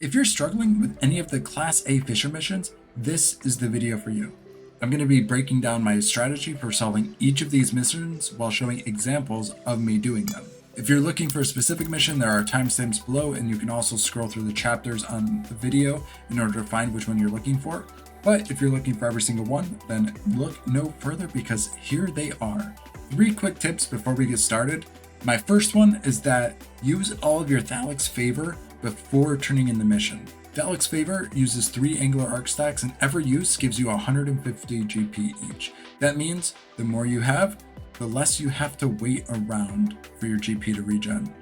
If you're struggling with any of the Class A Fisher missions, this is the video for you. I'm going to be breaking down my strategy for solving each of these missions while showing examples of me doing them. If you're looking for a specific mission, there are timestamps below, and you can also scroll through the chapters on the video in order to find which one you're looking for. But if you're looking for every single one, then look no further because here they are. 3 quick tips before we get started. My first one is that use all of your Thalic's favor before turning in the mission. Thalic's favor uses 3 angular arc stacks, and every use gives you 150 GP each. That means the more you have, the less you have to wait around for your GP to regen.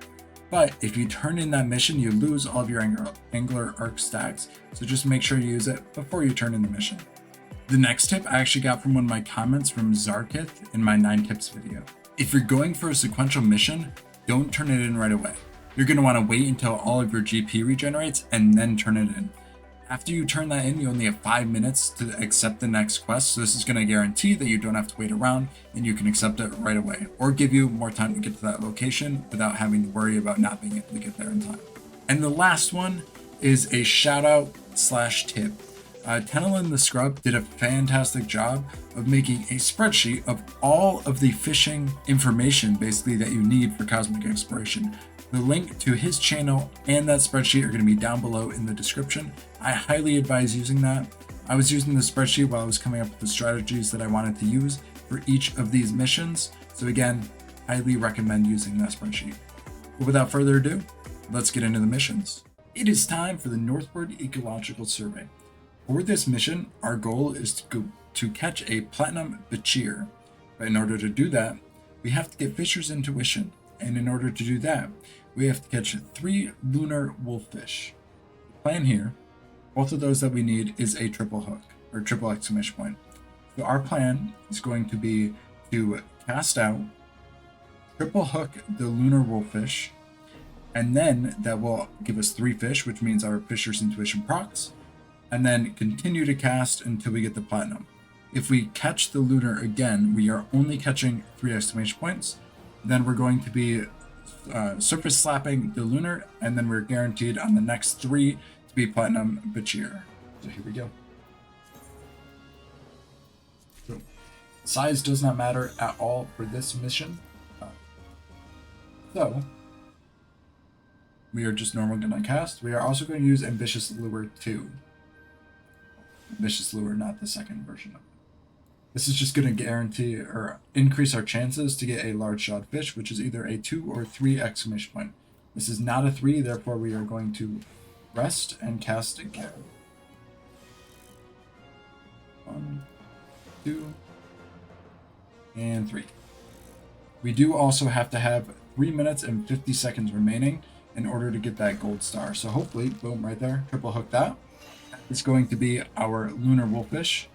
But if you turn in that mission, you lose all of your angular arc stacks, so just make sure you use it before you turn in the mission. The next tip I actually got from one of my comments from Zarkith in my 9 tips video. If you're going for a sequential mission, don't turn it in right away. You're going to want to wait until all of your GP regenerates and then turn it in. After you turn that in, you only have 5 minutes to accept the next quest, so this is going to guarantee that you don't have to wait around and you can accept it right away, or give you more time to get to that location without having to worry about not being able to get there in time. And the last one is a shout out / tip. Tenelin the Scrub did a fantastic job of making a spreadsheet of all of the fishing information basically that you need for cosmic exploration. The link to his channel and that spreadsheet are going to be down below in the description. I highly advise using that. I was using the spreadsheet while I was coming up with the strategies that I wanted to use for each of these missions. So again, highly recommend using that spreadsheet. But without further ado, let's get into the missions. It is time for the Northward Ecological Survey. For this mission, our goal is to catch a platinum bichir. But in order to do that, we have to get Fisher's Intuition. And in order to do that, we have to catch 3 lunar wolffish. The plan here, both of those that we need is a triple hook, or triple exclamation point. So our plan is going to be to cast out, triple hook the lunar wolffish, and then that will give us 3 fish, which means our Fisher's Intuition procs, and then continue to cast until we get the platinum. If we catch the lunar again, we are only catching 3 exclamation points. Then we're going to be surface slapping the lunar, and then we're guaranteed on the next 3 to be platinum bichir. So here we go. So, size does not matter at all for this mission. So we are just normal gonna cast. We are also going to use Ambitious Lure 2. Ambitious Lure, not the second version of it. This is just going to guarantee or increase our chances to get a large shad fish, which is either a 2 or 3 exclamation point. This is not a 3, therefore we are going to rest and cast again. 1, 2, and 3. We do also have to have 3 minutes and 50 seconds remaining in order to get that gold star. So hopefully, boom, right there, triple hook that. It's going to be our lunar wolffish.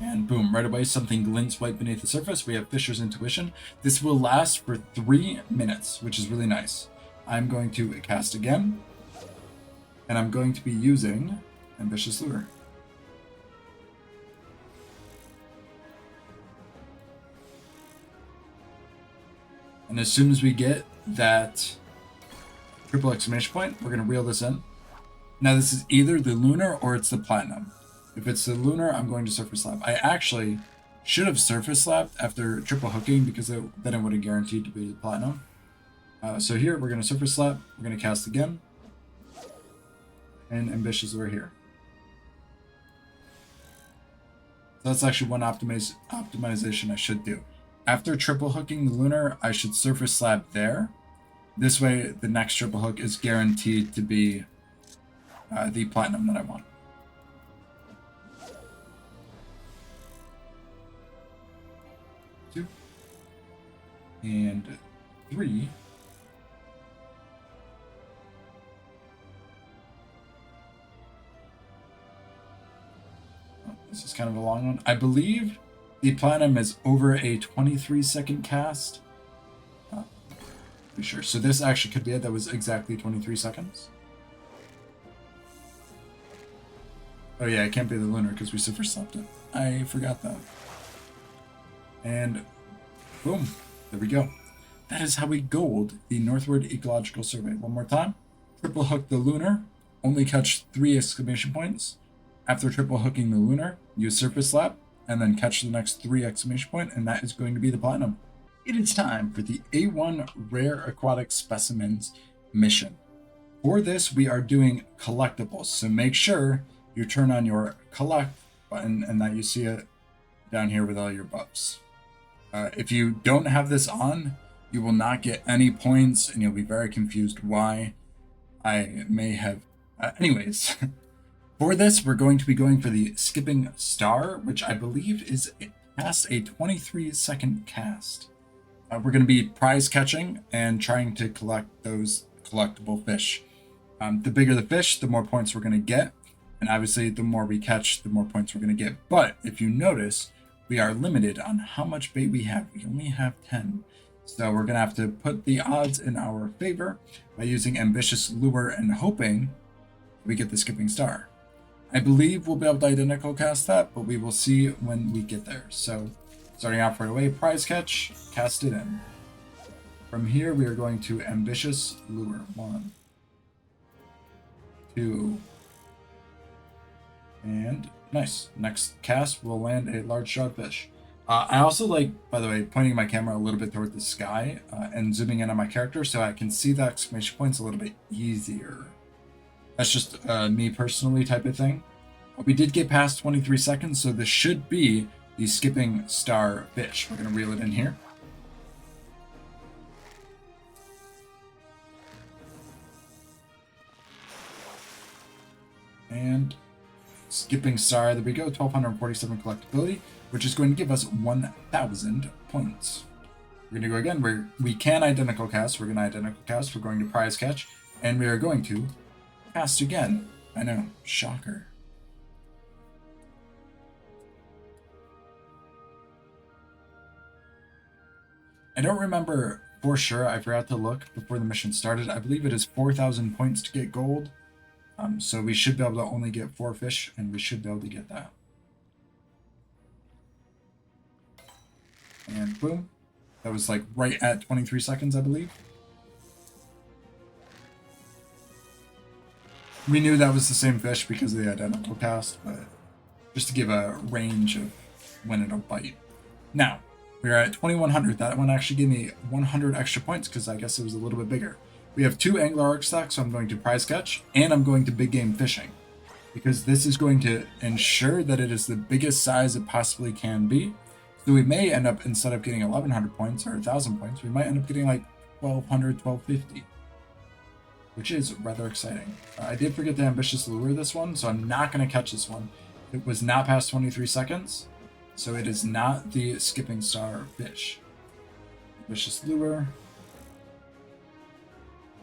And boom, right away, something glints white beneath the surface. We have Fisher's Intuition. This will last for 3 minutes, which is really nice. I'm going to cast again, and I'm going to be using Ambitious Lure. And as soon as we get that triple exclamation point, we're going to reel this in. Now this is either the lunar or it's the platinum. If it's the lunar, I'm going to surface slap. I actually should have surface slapped after triple hooking because then it would have guaranteed to be the platinum. So here we're going to surface slap. We're going to cast again. And Ambitious Lure here. So that's actually one optimization I should do. After triple hooking the lunar, I should surface slap there. This way the next triple hook is guaranteed to be the platinum that I want. 2 and 3. Oh, this is kind of a long one. I believe the platinum is over a 23-second cast. Pretty sure. So this actually could be it. That was exactly 23 seconds. Oh yeah, it can't be the lunar because we super slept it. I forgot that. And Boom. There we go. That is how we gold the Northward Ecological Survey. One more time. Triple hook the lunar. Only catch 3 exclamation points. After triple hooking the lunar, use surface slap, and then catch the next 3 exclamation point, and that is going to be the platinum. It is time for the A1 Rare Aquatic Specimens mission. For this, we are doing collectibles, so make sure you turn on your collect button and that you see it down here with all your buffs. If you don't have this on, you will not get any points, and you'll be very confused why. I may have... anyways, for this, we're going to be going for the Skipping Star, which I believe is past a 23-second cast. We're going to be prize catching and trying to collect those collectible fish. The bigger the fish, the more points we're going to get, and obviously the more we catch, the more points we're going to get. But if you notice, we are limited on how much bait we have. We only have 10. So we're going to have to put the odds in our favor by using ambitious lure and hoping we get the Skipping Star. I believe we'll be able to identical cast that, but we will see when we get there. So starting out right away, prize catch, cast it in. From here, we are going to ambitious lure. 1, 2, and nice. Next cast will land a large shad fish. I also like, by the way, pointing my camera a little bit toward the sky and zooming in on my character so I can see the exclamation points a little bit easier. That's just me personally type of thing. We did get past 23 seconds, so this should be the Skipping Star fish. We're going to reel it in here. And Skipping Star, there we go, 1247 collectability, which is going to give us 1000 points. We're going to go again, we can identical cast, we're going to identical cast, we're going to prize catch, and we are going to cast again. I know, shocker. I don't remember for sure, I forgot to look before the mission started. I believe it is 4,000 points to get gold. So we should be able to only get 4 fish, and we should be able to get that. And boom. That was like right at 23 seconds, I believe. We knew that was the same fish because of the identical cast, but just to give a range of when it'll bite. Now, we're at 2100. That one actually gave me 100 extra points because I guess it was a little bit bigger. We have 2 angler arc stacks, so I'm going to prize catch, and I'm going to big game fishing, because this is going to ensure that it is the biggest size it possibly can be. So we may end up, instead of getting 1100 points or 1000 points, we might end up getting like 1200, 1250, which is rather exciting. I did forget the ambitious lure this one, so I'm not going to catch this one. It was not past 23 seconds, so it is not the Skipping Star fish. Ambitious lure.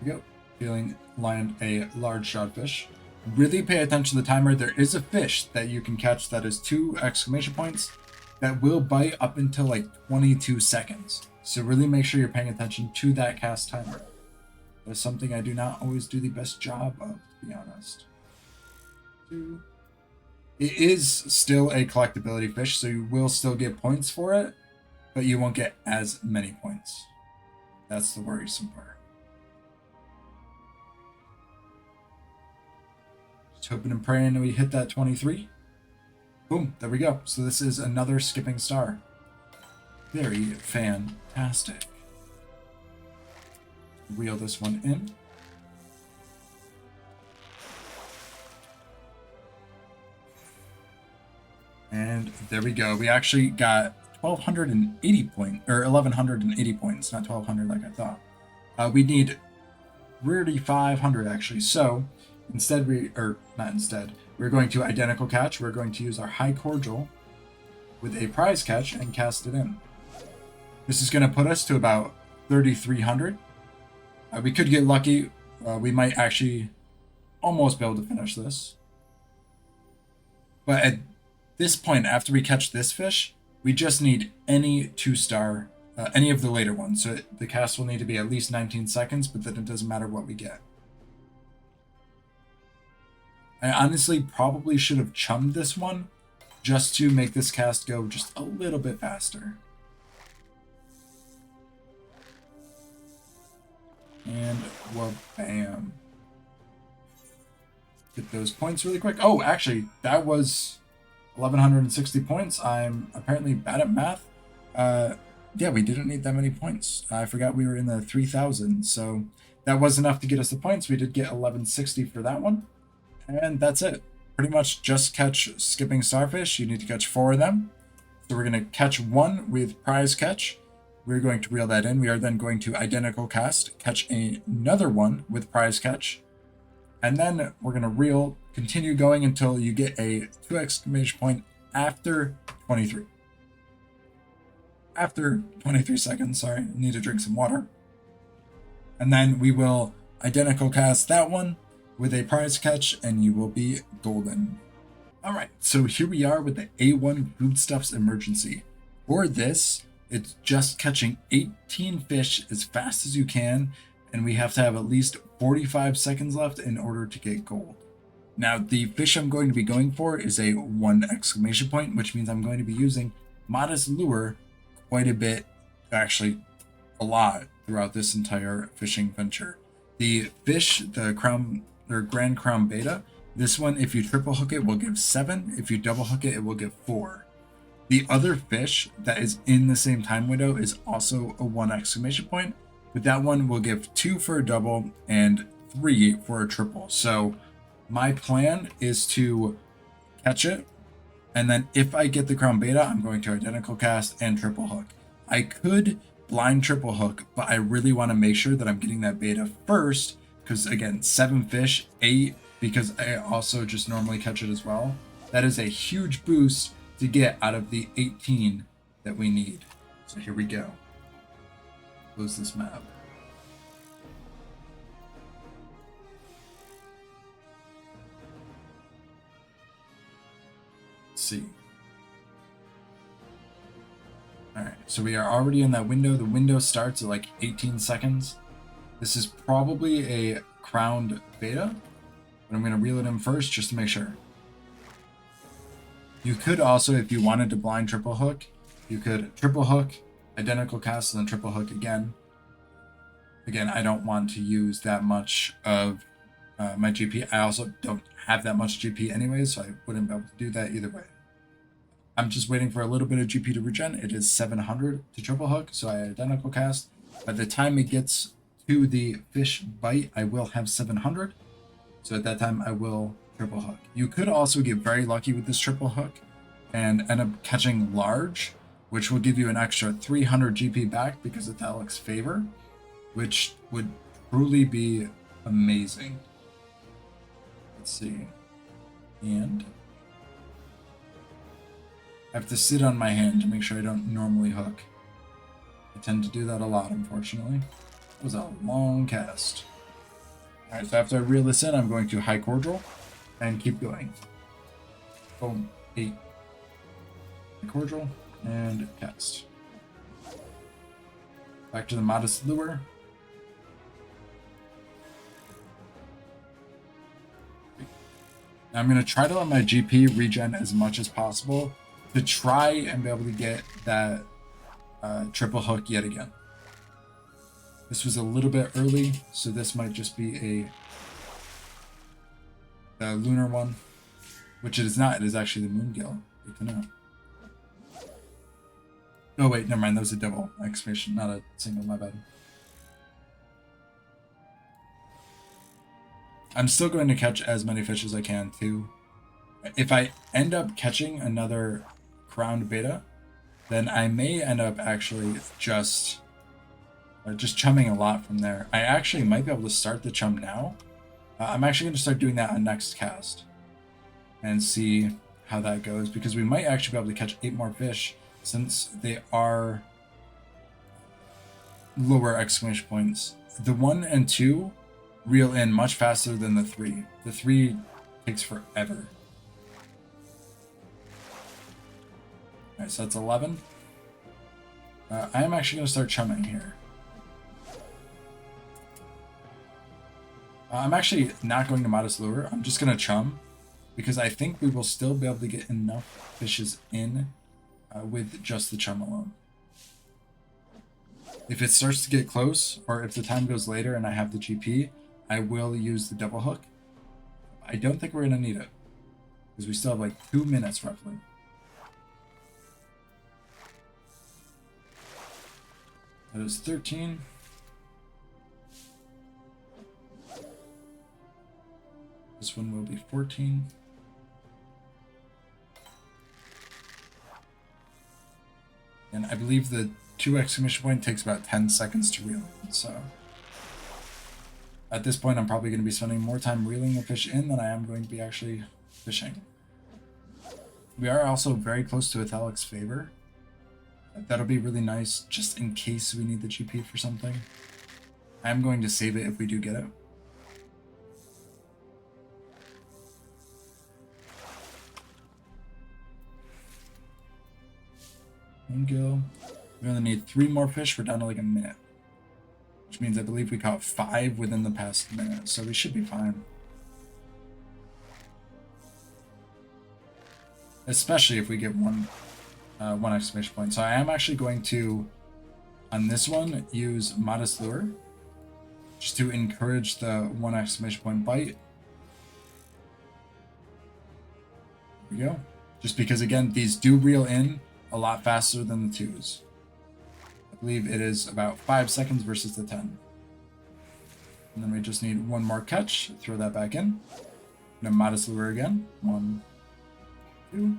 Go. Feeling land a large shad fish. Really pay attention to the timer. There is a fish that you can catch that is 2 exclamation points that will bite up until like 22 seconds. So really make sure you're paying attention to that cast timer. That's something I do not always do the best job of, to be honest. 2. It is still a collectability fish, so you will still get points for it, but you won't get as many points. That's the worrisome part. Hoping and praying we hit that 23. Boom, there we go. So this is another Skipping Star. Very fantastic. Reel this one in. And there we go. We actually got 1,280 points, or 1,180 points, not 1,200 like I thought. We need 3,500 actually. So instead we're going to identical catch. We're going to use our high cordial with a prize catch and cast it in. This is going to put us to about 3,300. We could get lucky. We might actually almost be able to finish this. But at this point, after we catch this fish, we just need any 2-star, any of the later ones. So the cast will need to be at least 19 seconds, but then it doesn't matter what we get. I honestly probably should have chummed this one just to make this cast go just a little bit faster. Well, bam. Get those points really quick. Oh, actually, that was 1,160 points. I'm apparently bad at math. Yeah, we didn't need that many points. I forgot we were in the 3,000, so that was enough to get us the points. We did get 1160 for that one, and that's it. Pretty much just catch skipping starfish. You need to catch 4 of them. So we're going to catch 1 with prize catch. We're going to reel that in. We are then going to identical cast, catch another one with prize catch, and then we're going to reel, continue going until you get a 2 exclamation point after 23. After 23 seconds, sorry, I need to drink some water. And then we will identical cast that one with a prize catch, and you will be golden. All right, so here we are with the A1 Foodstuffs Emergency. For this, it's just catching 18 fish as fast as you can, and we have to have at least 45 seconds left in order to get gold. Now, the fish I'm going to be going for is a 1 exclamation point, which means I'm going to be using Modest Lure quite a bit, actually a lot, throughout this entire fishing venture. The fish, the crown or Grand Crown Beta, this one, if you triple hook it, will give 7. If you double hook it, it will give 4. The other fish that is in the same time window is also a 1 exclamation point, but that one will give 2 for a double and 3 for a triple. So my plan is to catch it, and then if I get the Crown Beta, I'm going to identical cast and triple hook. I could blind triple hook, but I really want to make sure that I'm getting that beta first, because again, 7 fish, 8, because I also just normally catch it as well. That is a huge boost to get out of the 18 that we need. So here we go. Close this map. Let's see. Alright, so we are already in that window. The window starts at like 18 seconds. This is probably a crowned beta, but I'm going to reel it in first just to make sure. You could also, if you wanted to blind triple hook, you could triple hook, identical cast, and then triple hook again. Again, I don't want to use that much of my GP. I also don't have that much GP anyways, so I wouldn't be able to do that either way. I'm just waiting for a little bit of GP to regen. It is 700 to triple hook, so I identical cast. By the time it gets to the fish bite, I will have 700. So at that time, I will triple hook. You could also get very lucky with this triple hook and end up catching large, which will give you an extra 300 GP back because of Thalic's favor, which would truly be amazing. Let's see. And I have to sit on my hand to make sure I don't normally hook. I tend to do that a lot, unfortunately. It was a long cast. Alright, so after I reel this in, I'm going to high cordial and keep going. Boom. 8. High cordial and cast. Back to the Modest Lure. Now I'm going to try to let my GP regen as much as possible to try and be able to get that triple hook yet again. This was a little bit early, so this might just be a lunar one, which it is not. It is actually the moongill. Good to know. Oh wait, never mind. That was a double exclamation, not a single. My bad. I'm still going to catch as many fish as I can too. If I end up catching another crowned beta, then I may end up actually just chumming a lot from there. I actually might be able to start the chum now. I'm actually going to start doing that on next cast and see how that goes, because we might actually be able to catch 8 more fish since they are lower exclamation points. The 1 and 2 reel in much faster than the 3. The 3 takes forever. Alright, so that's 11. I am actually going to start chumming here. I'm actually not going to Modest Lure. I'm just going to chum, because I think we will still be able to get enough fishes in with just the chum alone. If it starts to get close, or if the time goes later and I have the GP, I will use the double hook. I don't think we're going to need it, because we still have like 2 minutes roughly. That is 13. This one will be 14. And I believe the 2 exclamation point takes about 10 seconds to reel in, so at this point I'm probably going to be spending more time reeling the fish in than I am going to be actually fishing. We are also very close to Ithalic's favor. That'll be really nice just in case we need the GP for something. I'm going to save it if we do get it. One gill. We only need 3 more fish. We're down to like a minute. Which means I believe we caught 5 within the past minute, so we should be fine. Especially if we get one exclamation point. So I am actually going to, on this one, use Modest Lure. Just to encourage the 1 exclamation point bite. There we go. Just because, again, these do reel in a lot faster than the 2s. I believe it is about 5 seconds versus the 10. And then we just need 1 more catch. Throw that back in. And a Modest Lure again. 1, 2,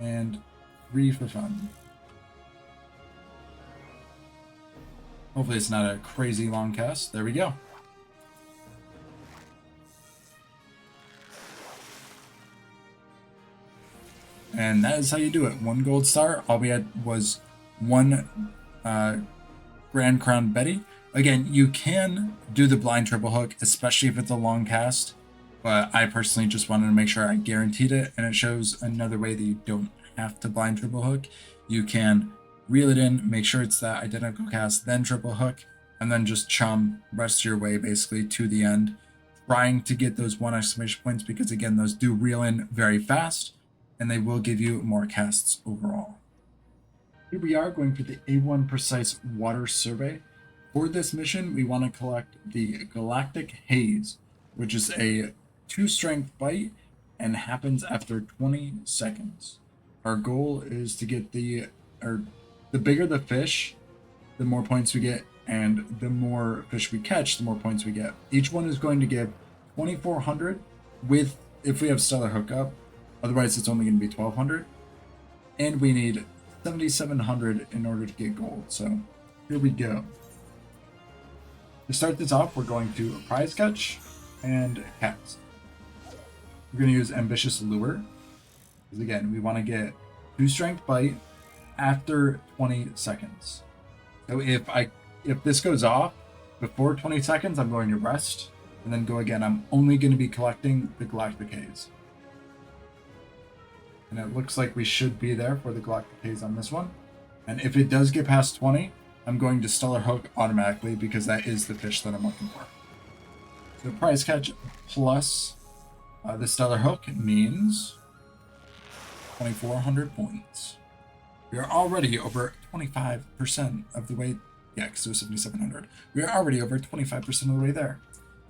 and 3 for fun. Hopefully it's not a crazy long cast. There we go. And that is how you do it. 1 gold star. All we had was 1 Grand Crown Betty. Again, you can do the blind triple hook, especially if it's a long cast. But I personally just wanted to make sure I guaranteed it, and it shows another way that you don't have to blind triple hook. You can reel it in, make sure it's that identical cast, then triple hook, and then just chum rest your way basically to the end, trying to get those 1 exclamation points, because again, those do reel in very fast, and they will give you more casts overall. Here we are going for the A1 Precise Water Survey. For this mission, we want to collect the Galactic Haze, which is a 2-strength bite and happens after 20 seconds. Our goal is to get the bigger the fish, the more points we get, and the more fish we catch, the more points we get. Each one is going to give 2,400 with, if we have Stellar Hookup, otherwise it's only going to be 1,200. And we need 7,700 in order to get gold, so here we go. To start this off, we're going to prize catch and cast. We're going to use Ambitious Lure, because again, we want to get 2-strength bite after 20 seconds. So if this goes off before 20 seconds, I'm going to rest and then go again. I'm only going to be collecting the Galactic Haze. And it looks like we should be there for the Galactic Haze on this one. And if it does get past 20, I'm going to Stellar Hook automatically, because that is the fish that I'm looking for. So prize catch plus the Stellar Hook means 2,400 points. We are already over 25% of the way. Yeah, because it was 7,700. We are already over 25% of the way there.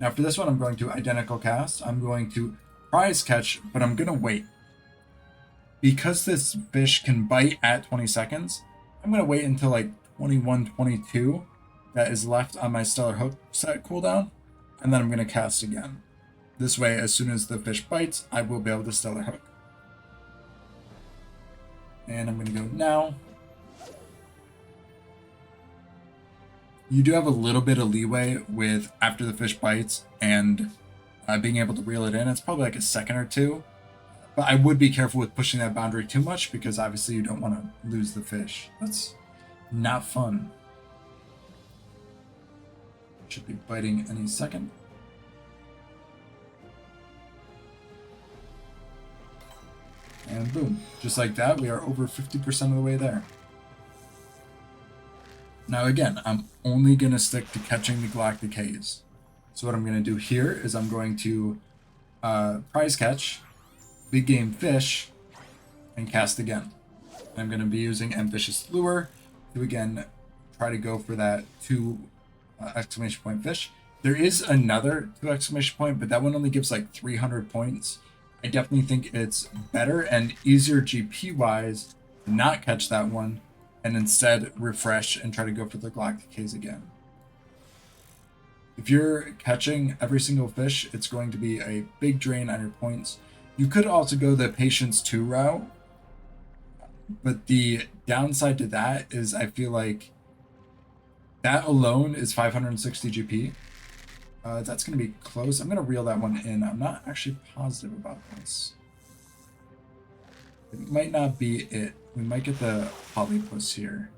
Now for this one, I'm going to identical cast. I'm going to prize catch, but I'm going to wait. Because this fish can bite at 20 seconds, I'm going to wait until like 21, 22 that is left on my Stellar Hook set cooldown, and then I'm going to cast again. This way, as soon as the fish bites, I will be able to Stellar Hook. And I'm going to go now. You do have a little bit of leeway with after the fish bites and being able to reel it in. It's probably like a second or 2. But I would be careful with pushing that boundary too much, because obviously you don't want to lose the fish. That's not fun. Should be biting any second. And boom, just like that, we are over 50% of the way there. Now again, I'm only going to stick to catching the Galactic Haze. So what I'm going to do here is I'm going to prize catch, big game fish, and cast again. I'm going to be using Ambitious Lure to again try to go for that 2 exclamation point fish. There is another 2 exclamation point, but that one only gives like 300 points. I definitely think it's better and easier GP wise to not catch that one and instead refresh and try to go for the Galactic Haze again. If you're catching every single fish, it's going to be a big drain on your points. You could also go the Patience 2 route, but the downside to that is I feel like that alone is 560 GP. That's going to be close. I'm going to reel that one in. I'm not actually positive about this. It might not be it. We might get the Polypus here.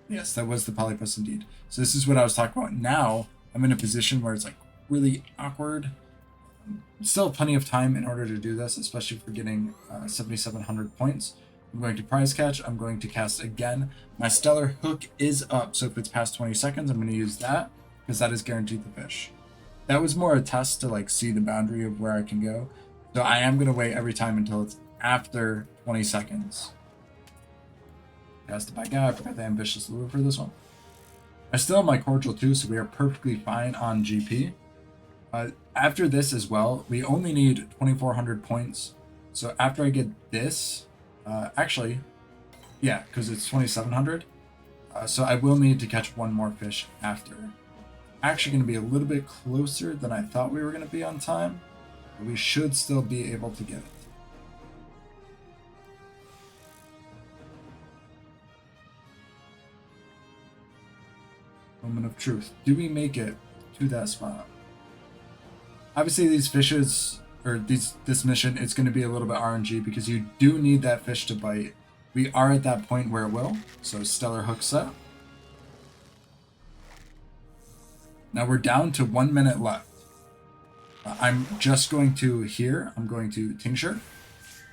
Yes, that was the Polypus indeed. So this is what I was talking about. Now I'm in a position where it's like really awkward. Still have plenty of time in order to do this, especially for getting 7,700 points. I'm going to prize catch. I'm going to cast again. My stellar hook is up, so if it's past 20 seconds, I'm going to use that because that is guaranteed the fish. That was more a test to like see the boundary of where I can go. So I am going to wait every time until it's after 20 seconds. Cast it back out. I forgot the ambitious lure for this one. I still have my cordial too, so we are perfectly fine on GP. After this as well, we only need 2,400 points. So after I get this, actually, yeah, because it's 2,700. So I will need to catch one more fish after. Actually going to be a little bit closer than I thought we were going to be on time. But we should still be able to get it. Moment of truth. Do we make it to that spot? Obviously these fishes, or this mission, it's going to be a little bit RNG because you do need that fish to bite. We are at that point where it will, so stellar hook set. Now we're down to 1 minute left. I'm just going to here, I'm going to tincture.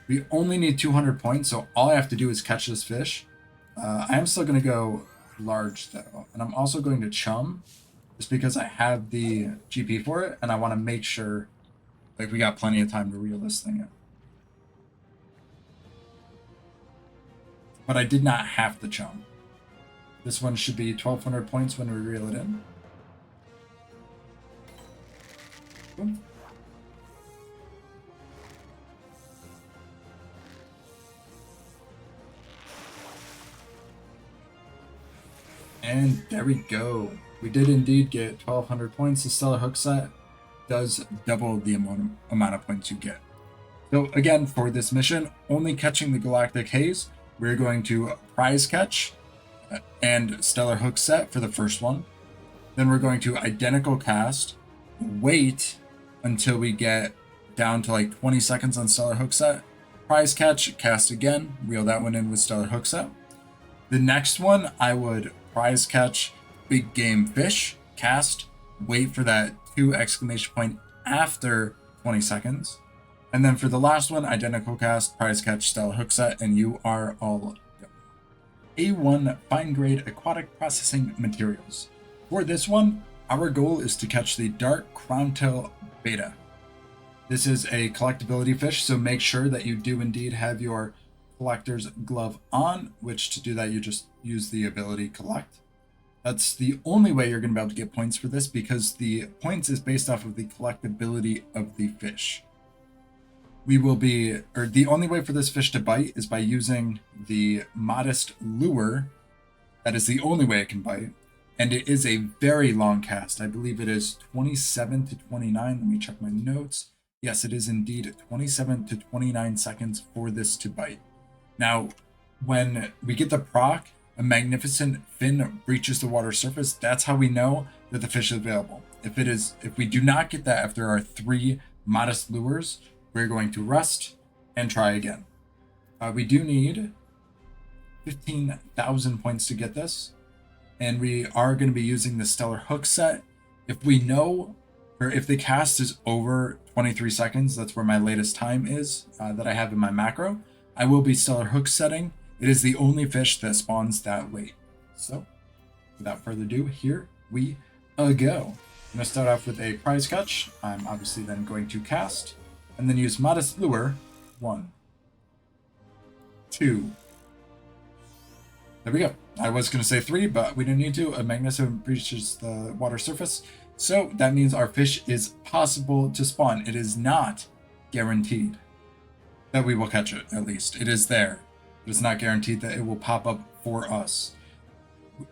We only need 200 points, so all I have to do is catch this fish. I am still going to go large though, and I'm also going to chum just because I have the GP for it and I want to make sure like we got plenty of time to reel this thing in. But I did not have to chum. This one should be 1,200 points when we reel it in. Boom. And there we go. We did indeed get 1,200 points. The stellar hook set does double the amount of points you get. So again, for this mission, only catching the Galactic Haze, we're going to prize catch and stellar hook set for the first one. Then we're going to identical cast, wait until we get down to like 20 seconds on stellar hook set, prize catch, cast again, reel that one in with stellar hook set. The next one, I would prize catch, big game fish, cast, wait for that 2 exclamation point after 20 seconds. And then for the last one, identical cast, prize catch, stellar hook set, and you are all done. A1 fine grade aquatic processing materials. For this one, our goal is to catch the dark crowntail beta. This is a collectability fish, so make sure that you do indeed have your collector's glove on, which to do that you just use the ability collect. That's the only way you're going to be able to get points for this because the points is based off of the collectability of the fish. We will be, or the only way for this fish to bite is by using the modest lure. That is the only way it can bite. And it is a very long cast. I believe it is 27 to 29. Let me check my notes. Yes, it is indeed 27 to 29 seconds for this to bite. Now, when we get the proc, a magnificent fin breaches the water surface. That's how we know that the fish is available. If we do not get that after our 3 modest lures, we're going to rest and try again. We do need 15,000 points to get this, and we are going to be using the stellar hook set. If we know, or if the cast is over 23 seconds, that's where my latest time is that I have in my macro, I will be stellar hook setting. It is the only fish that spawns that late. So, without further ado, here we go. I'm going to start off with a prize catch. I'm obviously then going to cast, and then use modest lure. 1, 2, There we go. I was going to say 3, but we didn't need to. A magnesium breaches the water surface. So that means our fish is possible to spawn. It is not guaranteed that we will catch it, at least. It is there. But it's not guaranteed that it will pop up for us.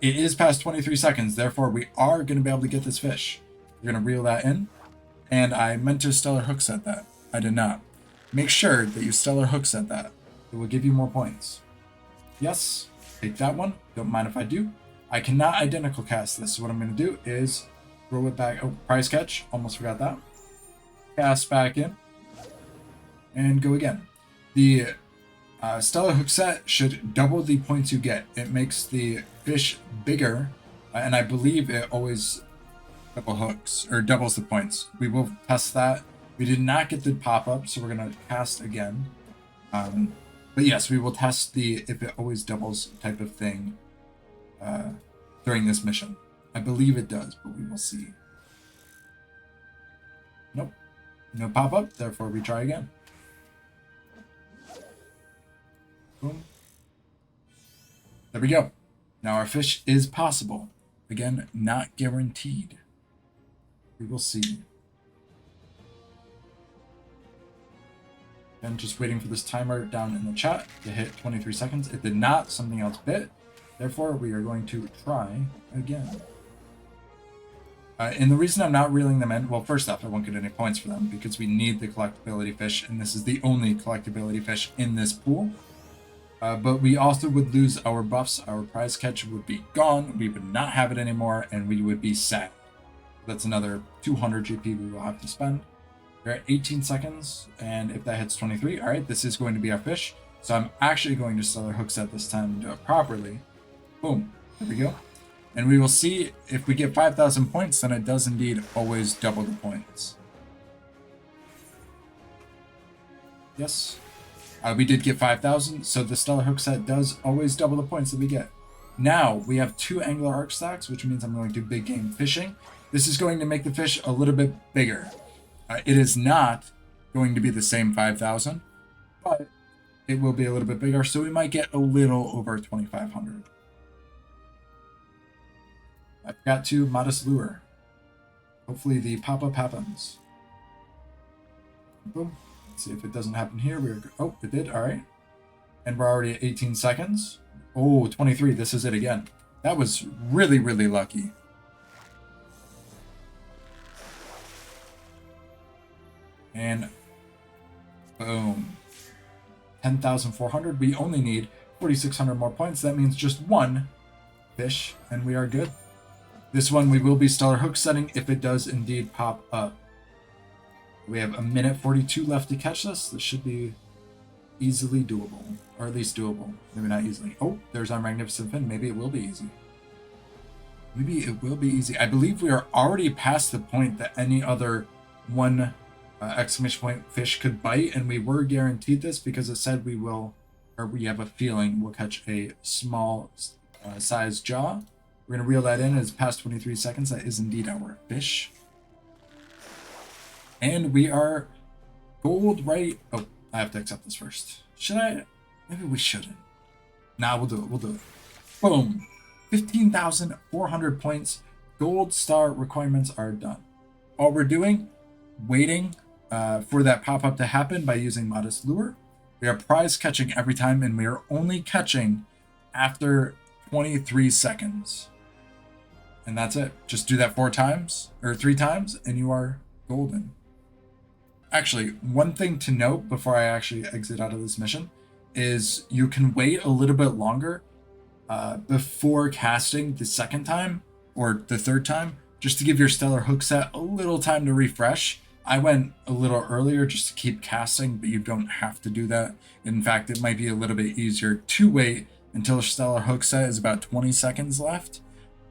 It is past 23 seconds, therefore we are going to be able to get this fish. We're going to reel that in. And I meant to stellar hook set that. I did not. Make sure that you stellar hook set that. It will give you more points. Yes, take that one. Don't mind if I do. I cannot identical cast this. So what I'm going to do is throw it back. Oh, prize catch. Almost forgot that. Cast back in. And go again. The stellar hook set should double the points you get. It makes the fish bigger. And I believe it always double hooks or doubles the points. We will test that. We did not get the pop-up, so we're going to cast again. But yes, we will test the if it always doubles type of thing during this mission. I believe it does, but we will see. Nope. No pop-up, therefore we try again. Boom. There we go. Now our fish is possible. Again, not guaranteed. We will see. And just waiting for this timer down in the chat to hit 23 seconds. It did not. Something else bit. Therefore, we are going to try again. And the reason I'm not reeling them in, well, first off, I won't get any points for them because we need the collectability fish, and this is the only collectability fish in this pool. But we also would lose our buffs. Our prize catch would be gone. We would not have it anymore, and we would be sad. That's another 200 GP we will have to spend. We're at 18 seconds, and if that hits 23, all right, this is going to be our fish. So I'm actually going to stellar hook set this time and do it properly. Boom, there we go. And we will see if we get 5,000 points, then it does indeed always double the points. Yes, we did get 5,000, so the stellar hook set does always double the points that we get. Now we have 2 angler arc stacks, which means I'm going to big game fishing. This is going to make the fish a little bit bigger. It is not going to be the same 5,000, but it will be a little bit bigger, so we might get a little over 2,500. I forgot to modest lure. Hopefully the pop-up happens. Boom. Let's see if it doesn't happen here. Oh, it did. All right. And we're already at 18 seconds. Oh, 23. This is it again. That was really, really lucky. And boom. 10,400. We only need 4,600 more points. That means just 1 fish, and we are good. This one we will be stellar hook setting if it does indeed pop up. We have 1:42 left to catch this. This should be easily doable, or at least doable. Maybe not easily. Oh, there's our magnificent fin. Maybe it will be easy. Maybe it will be easy. I believe we are already past the point that any other 1 exclamation point fish could bite, and we were guaranteed this because it said we will, or we have a feeling we'll catch a small size jaw. We're going to reel that in. It's past 23 seconds. That is indeed our fish. And we are gold right. Oh, I have to accept this first. Should I? Maybe we shouldn't. Nah, we'll do it. We'll do it. Boom. 15,400 points. Gold star requirements are done. All we're doing, waiting for that pop-up to happen by using modest lure. We are prize catching every time, and we are only catching after 23 seconds. And that's it. Just do that 4 times or 3 times, and you are golden. Actually, one thing to note before I actually exit out of this mission is you can wait a little bit longer before casting the second time or the third time, just to give your stellar hook set a little time to refresh. I went a little earlier just to keep casting, but you don't have to do that. In fact, it might be a little bit easier to wait until stellar hook set is about 20 seconds left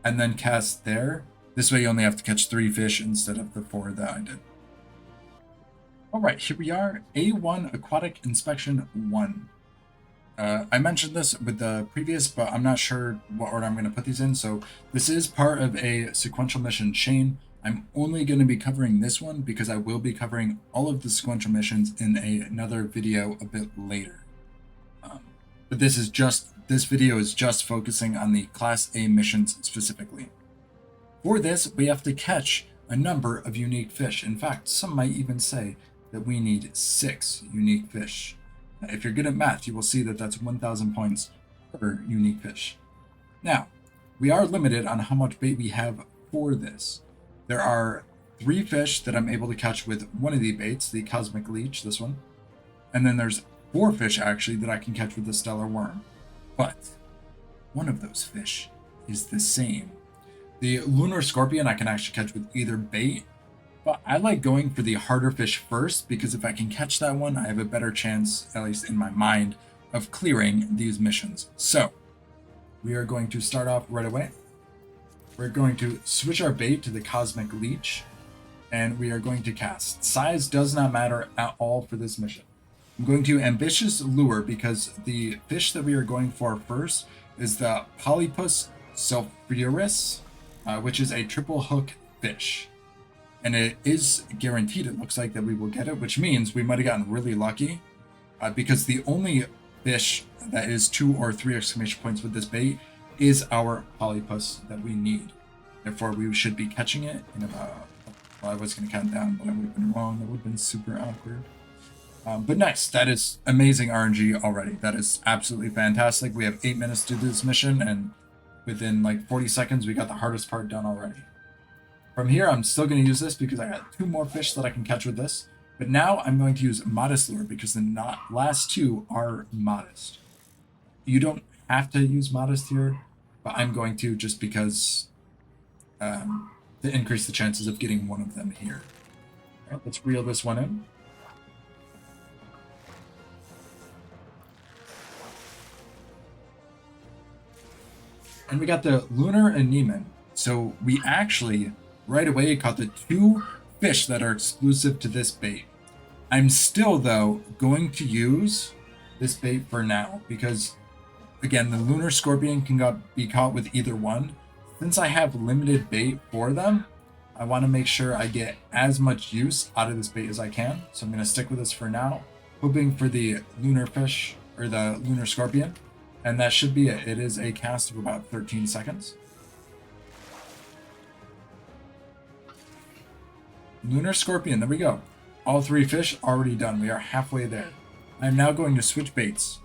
and then cast there. This way you only have to catch 3 fish instead of the 4 that I did. All right, here we are, A1 Aquatic Inspection 1. I mentioned this with the previous, but I'm not sure what order I'm going to put these in. So this is part of a sequential mission chain. I'm only going to be covering this one because I will be covering all of the sequential missions in another video a bit later. but this video is just focusing on the Class A missions specifically. For this, we have to catch a number of unique fish. In fact, some might even say that we need 6 unique fish. If you're good at math, you will see that that's 1,000 points per unique fish. Now, we are limited on how much bait we have for this. There are 3 fish that I'm able to catch with one of the baits, the Cosmic Leech, this one. And then there's 4 fish actually that I can catch with the Stellar Worm. But one of those fish is the same. The Lunar Scorpion I can actually catch with either bait, but I like going for the harder fish first because if I can catch that one, I have a better chance, at least in my mind, of clearing these missions. So, we are going to start off right away. We're going to switch our bait to the Cosmic Leech, and we are going to cast. Size does not matter at all for this mission. I'm going to Ambitious Lure because the fish that we are going for first is the Polypus sulphureus, which is a triple hook fish. And it is guaranteed, it looks like, that we will get it, which means we might have gotten really lucky because the only fish that is 2 or 3 exclamation points with this bait is our Polypus that we need. Therefore, we should be catching it in about, well, I was going to count down, but I would have been wrong. That would have been super awkward. But nice, that is amazing RNG already. That is absolutely fantastic. We have 8 minutes to do this mission, and within like 40 seconds, we got the hardest part done already. From here, I'm still going to use this because I got 2 more fish that I can catch with this. But now I'm going to use Modest Lure because the last 2 are modest. You don't have to use Modest here, but I'm going to just because to increase the chances of getting one of them here. All right, let's reel this one in. And we got the Lunar Anemone. So we actually, right away, caught the 2 fish that are exclusive to this bait. I'm still, though, going to use this bait for now because, again, the Lunar Scorpion can be caught with either one. Since I have limited bait for them, I want to make sure I get as much use out of this bait as I can. So I'm going to stick with this for now, hoping for the Lunar Fish, or the Lunar Scorpion. And that should be it. It is a cast of about 13 seconds. Lunar Scorpion, there we go. All 3 fish already done. We are halfway there. I'm now going to switch baits.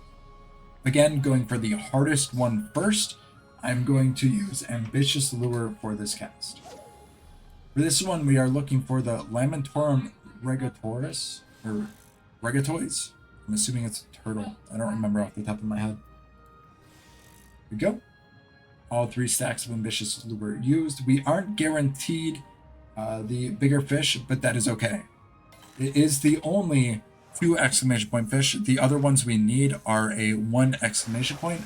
Again, going for the hardest one first. I'm going to use Ambitious Lure for this cast. For this one, we are looking for the Lamentorum regatoris, or regatoides. I'm assuming it's a turtle. I don't remember off the top of my head. Here we go. All 3 stacks of Ambitious Lure used. We aren't guaranteed the bigger fish, but that is okay. It is the only 2 exclamation point fish. The other ones we need are a 1 exclamation point,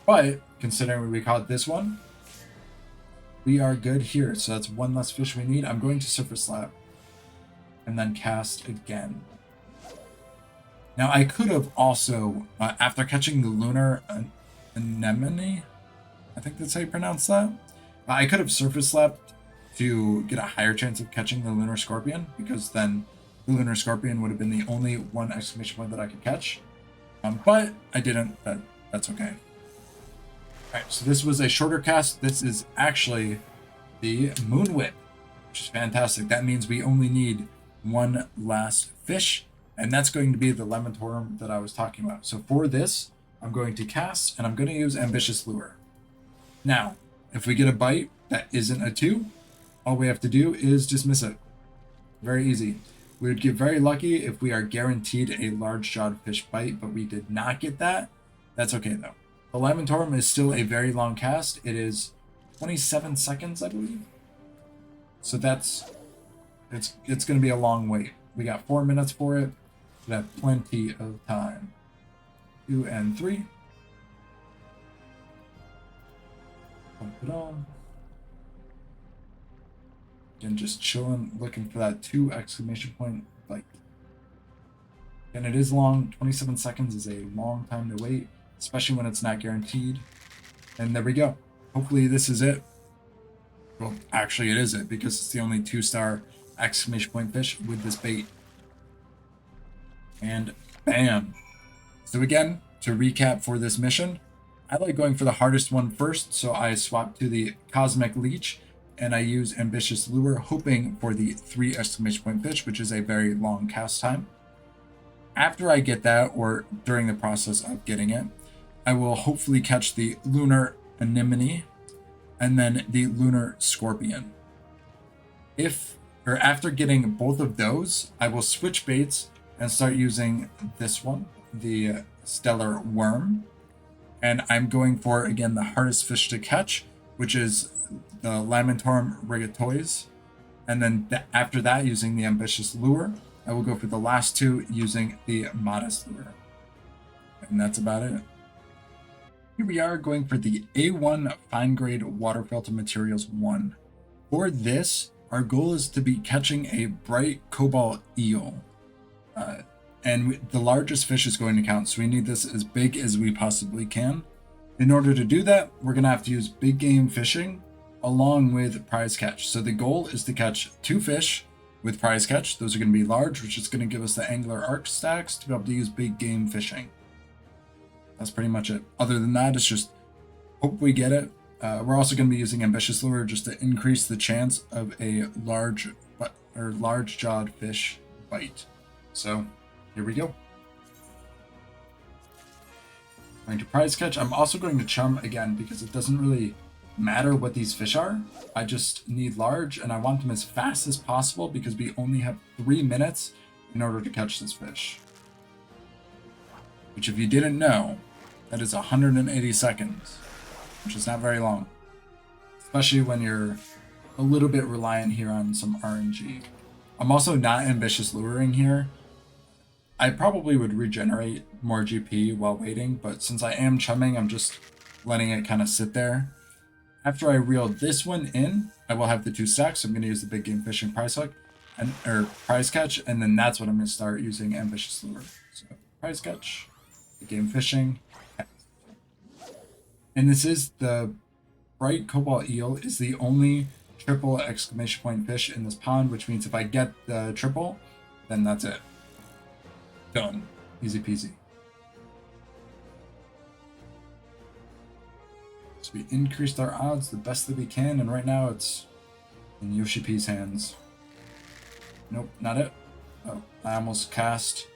but considering we caught this one, we are good here. So that's 1 less fish we need. I'm going to Surface Slap and then cast again. Now I could have also, after catching the Lunar Anemone, I think that's how you pronounce that, I could have Surface Slapped to get a higher chance of catching the Lunar Scorpion, because then the Lunar Scorpion would have been the only 1 exclamation point that I could catch. But I didn't. That's okay. Alright, so this was a shorter cast. This is actually the Moon Whip, which is fantastic. That means we only need 1 last fish, and that's going to be the Lamentorum that I was talking about. So for this, I'm going to cast, and I'm going to use Ambitious Lure. Now, if we get a bite that isn't a 2, all we have to do is dismiss it. Very easy. We would get very lucky if we are guaranteed a large-jawed fish bite, but we did not get that. That's okay, though. The Lamentorum is still a very long cast. It is 27 seconds, I believe. So it's going to be a long wait. We got 4 minutes for it. We have plenty of time. 2 and 3. Pump it on. And just chilling, looking for that 2 exclamation point bite. And it is long. 27 seconds is a long time to wait, especially when it's not guaranteed. And there we go. Hopefully this is it. Well, actually it is it, because it's the only 2-star exclamation point fish with this bait. And bam. So again, to recap for this mission, I like going for the hardest one first, so I swap to the Cosmic Leech, and I use Ambitious Lure, hoping for the 3 exclamation point fish, which is a very long cast time. After I get that, or during the process of getting it, I will hopefully catch the Lunar Anemone, and then the Lunar Scorpion. After getting both of those, I will switch baits and start using this one, the Stellar Worm. And I'm going for, again, the hardest fish to catch, which is the Lamentorum rigatois. And then after that, using the Ambitious Lure, I will go for the last 2 using the Modest Lure. And that's about it. Here we are going for the A1 Fine Grade Water Filter Materials 1. For this, our goal is to be catching a bright cobalt eel. And the largest fish is going to count, so we need this as big as we possibly can. In order to do that, we're going to have to use big game fishing along with prize catch. So the goal is to catch 2 fish with prize catch. Those are going to be large, which is going to give us the angler arc stacks to be able to use big game fishing. That's pretty much it. Other than that, it's just hope we get it. We're also going to be using Ambitious Lure just to increase the chance of a large-jawed fish bite. So here we go. Going to prize catch. I'm also going to chum again because it doesn't really matter what these fish are. I just need large, and I want them as fast as possible because we only have 3 minutes in order to catch this fish. Which, if you didn't know, that is 180 seconds, which is not very long. Especially when you're a little bit reliant here on some RNG. I'm also not ambitious luring here. I probably would regenerate more GP while waiting, but since I am chumming, I'm just letting it kind of sit there. After I reel this one in, I will have the 2 stacks. So I'm going to use the big game fishing prize hook, or prize catch, and then that's when I'm going to start using ambitious lure. So prize catch, big game fishing, and this is the bright cobalt eel is the only triple exclamation point fish in this pond, which means if I get the triple, then that's it. Done. Easy peasy. So we increased our odds the best that we can, and right now it's in Yoshi P's hands. Nope, not it. Oh, I almost cast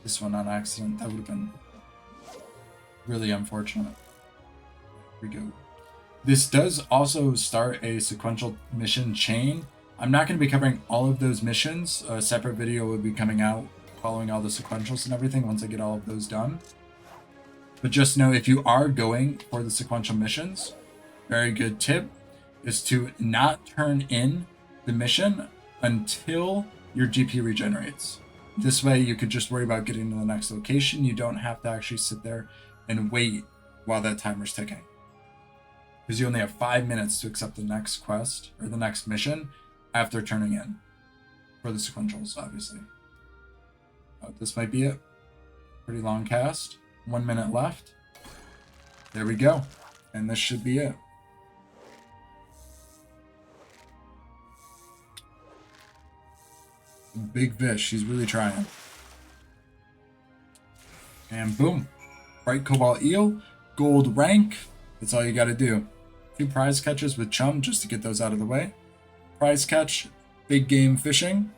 this one on accident. That would have been really unfortunate. Here we go. This does also start a sequential mission chain. I'm not going to be covering all of those missions. A separate video will be coming out following all the sequentials and everything once I get all of those done. But just know if you are going for the sequential missions, very good tip is to not turn in the mission until your GP regenerates. This way you could just worry about getting to the next location. You don't have to actually sit there and wait while that timer's ticking. Because you only have 5 minutes to accept the next quest or the next mission after turning in. For the sequentials, obviously. Oh, this might be it. Pretty long cast. 1 minute left. There we go. And this should be it. Big fish. He's really trying. And boom. Bright cobalt eel. Gold rank. That's all you got to do. 2 prize catches with chum just to get those out of the way. Prize catch, big game fishing,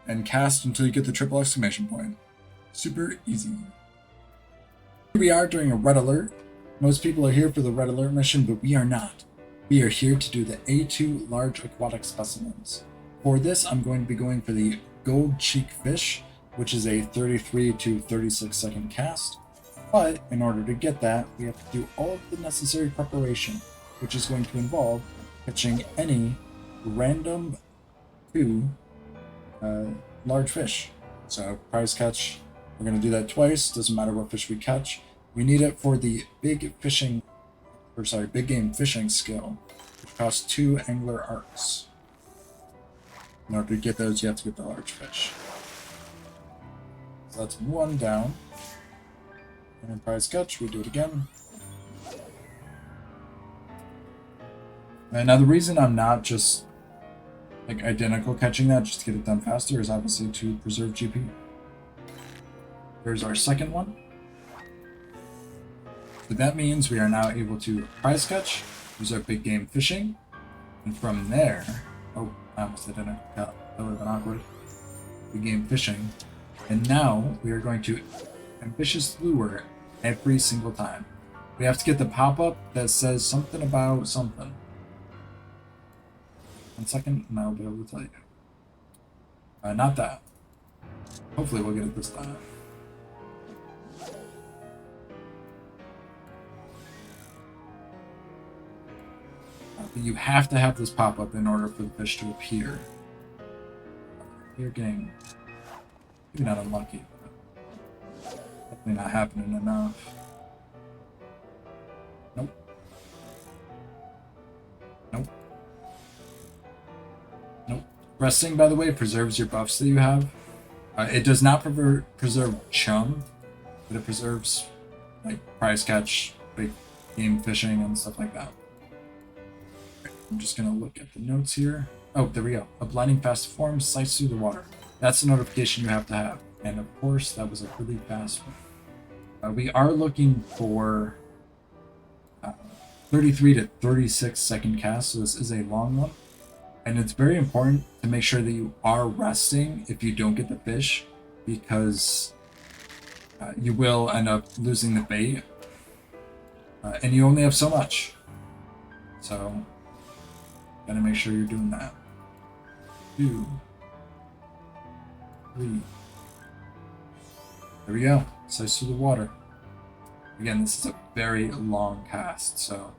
and cast until you get the triple exclamation point. Super easy. Here we are during a red alert. Most people are here for the red alert mission, but we are not. We are here to do the A2 large aquatic specimens. For this, I'm going to be going for the gold cheek fish, which is a 33 to 36 second cast. But in order to get that, we have to do all of the necessary preparation, which is going to involve catching any random 2 large fish. So prize catch, we're going to do that twice, doesn't matter what fish we catch. We need it for the big game fishing skill, which costs 2 angler arcs. In order to get those, you have to get the large fish. So that's 1 down. And in prize catch, we do it again. And now the reason I'm not just like identical catching that just to get it done faster is obviously to preserve GP. Here's our second one. So that means we are now able to prize catch, use our big game fishing, and from there, oh, I almost did it. That would have been awkward. Big game fishing, and now we are going to ambitious lure every single time. We have to get the pop-up that says something about something. 1 second, and I'll be able to tell you. Not that. Hopefully we'll get it this time. You have to have this pop-up in order for the fish to appear. You're getting maybe not unlucky, but definitely not happening enough. Nope. Nope. Nope. Resting, by the way, preserves your buffs that you have. It does not preserve chum, but it preserves like prize catch, big game fishing, and stuff like that. I'm just gonna look at the notes here. Oh, there we go. A blinding fast form slices through the water. That's the notification you have to have. And of course, that was a really fast one. We are looking for 33 to 36 second cast, so this is a long one. And it's very important to make sure that you are resting if you don't get the fish, because you will end up losing the bait. And you only have so much. So, gotta make sure you're doing that. 2, 3. There we go. Slice through the water. Again, this is a very long cast, so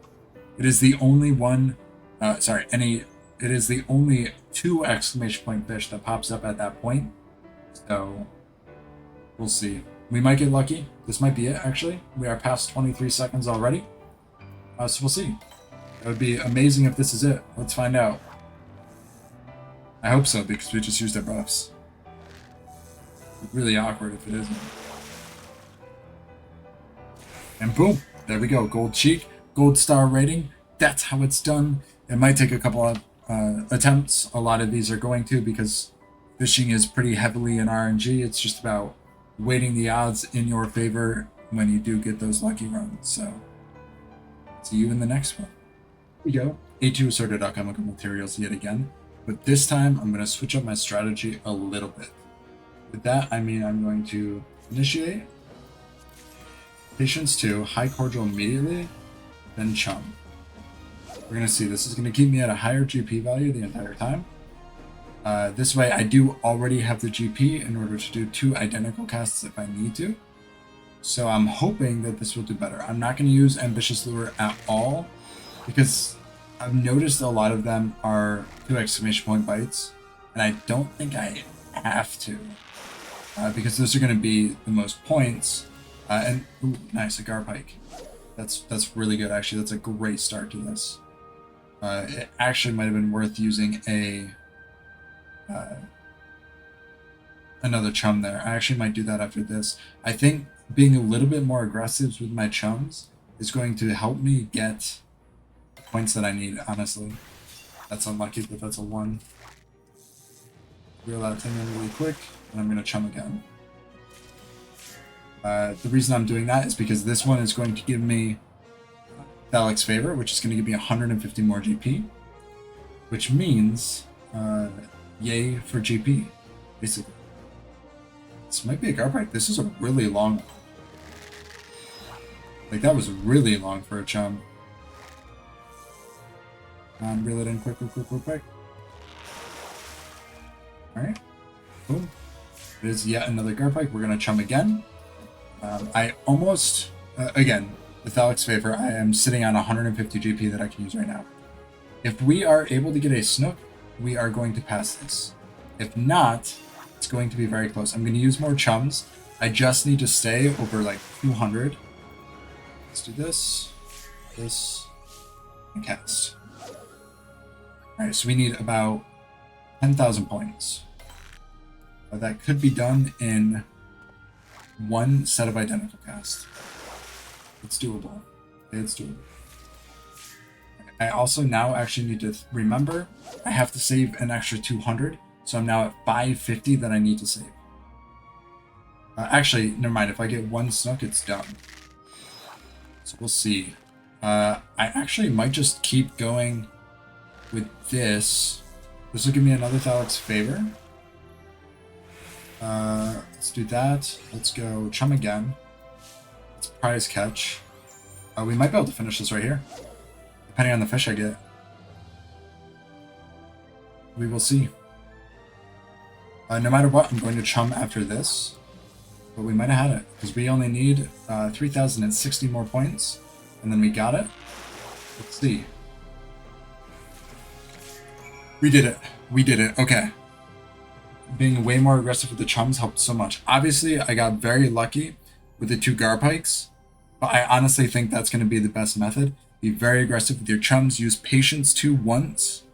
it is the only one. It is the only 2 exclamation point fish that pops up at that point. So we'll see. We might get lucky. This might be it. Actually, we are past 23 seconds already. So we'll see. It would be amazing if this is it. Let's find out. I hope so, because we just used our buffs. Really awkward if it isn't. And boom, there we go. Gold cheek, gold star rating. That's how it's done. It might take a couple of attempts. A lot of these are going to, because fishing is pretty heavily in RNG. It's just about weighting the odds in your favor when you do get those lucky runs. So, see you in the next one. Here we go. A2 assorted alchemical materials yet again, but this time I'm going to switch up my strategy a little bit. With that, I mean I'm going to initiate Patience 2, high cordial immediately, then chum. We're going to see, this is going to keep me at a higher GP value the entire time. This way I do already have the GP in order to do 2 identical casts if I need to. So I'm hoping that this will do better. I'm not going to use Ambitious Lure at all, because I've noticed a lot of them are 2 exclamation point bites, and I don't think I have to, because those are going to be the most points. And ooh, nice, a garpike. That's really good, actually. That's a great start to this. It actually might have been worth using another chum there. I actually might do that after this. I think being a little bit more aggressive with my chums is going to help me get the points that I need, honestly. That's unlucky, but that's a 1. Reel that thing in really quick, and I'm going to chum again. The reason I'm doing that is because this one is going to give me Thalic's Favor, which is going to give me 150 more GP, which means yay for GP, basically. This might be a garpike. This is a really long one. Like, that was really long for a chum. Reel it in quick. Alright. Boom. It is yet another garpike. We're going to chum again. I almost, again, the Thalic's Favor, I am sitting on 150 GP that I can use right now. If we are able to get a snook, we are going to pass this. If not, it's going to be very close. I'm going to use more chums. I just need to stay over like 200. Let's do this, and cast. Alright, so we need about 10,000 points. That could be done in 1 set of identical casts. It's doable. It's doable. I also now actually need to remember I have to save an extra 200, so I'm now at 550 that I need to save. Actually, never mind. If I get 1 snook, it's done. So we'll see. I actually might just keep going with this. This will give me another Thalic's Favor. Let's do that. Let's go chum again. Let's prize catch. We might be able to finish this right here, depending on the fish I get. We will see. No matter what, I'm going to chum after this. But we might have had it, because we only need 3,060 more points, and then we got it. Let's see. We did it. We did it. Okay. Being way more aggressive with the chums helped so much. Obviously, I got very lucky with the 2 Garpikes, but I honestly think that's going to be the best method. Be very aggressive with your chums. Use patience 2 once.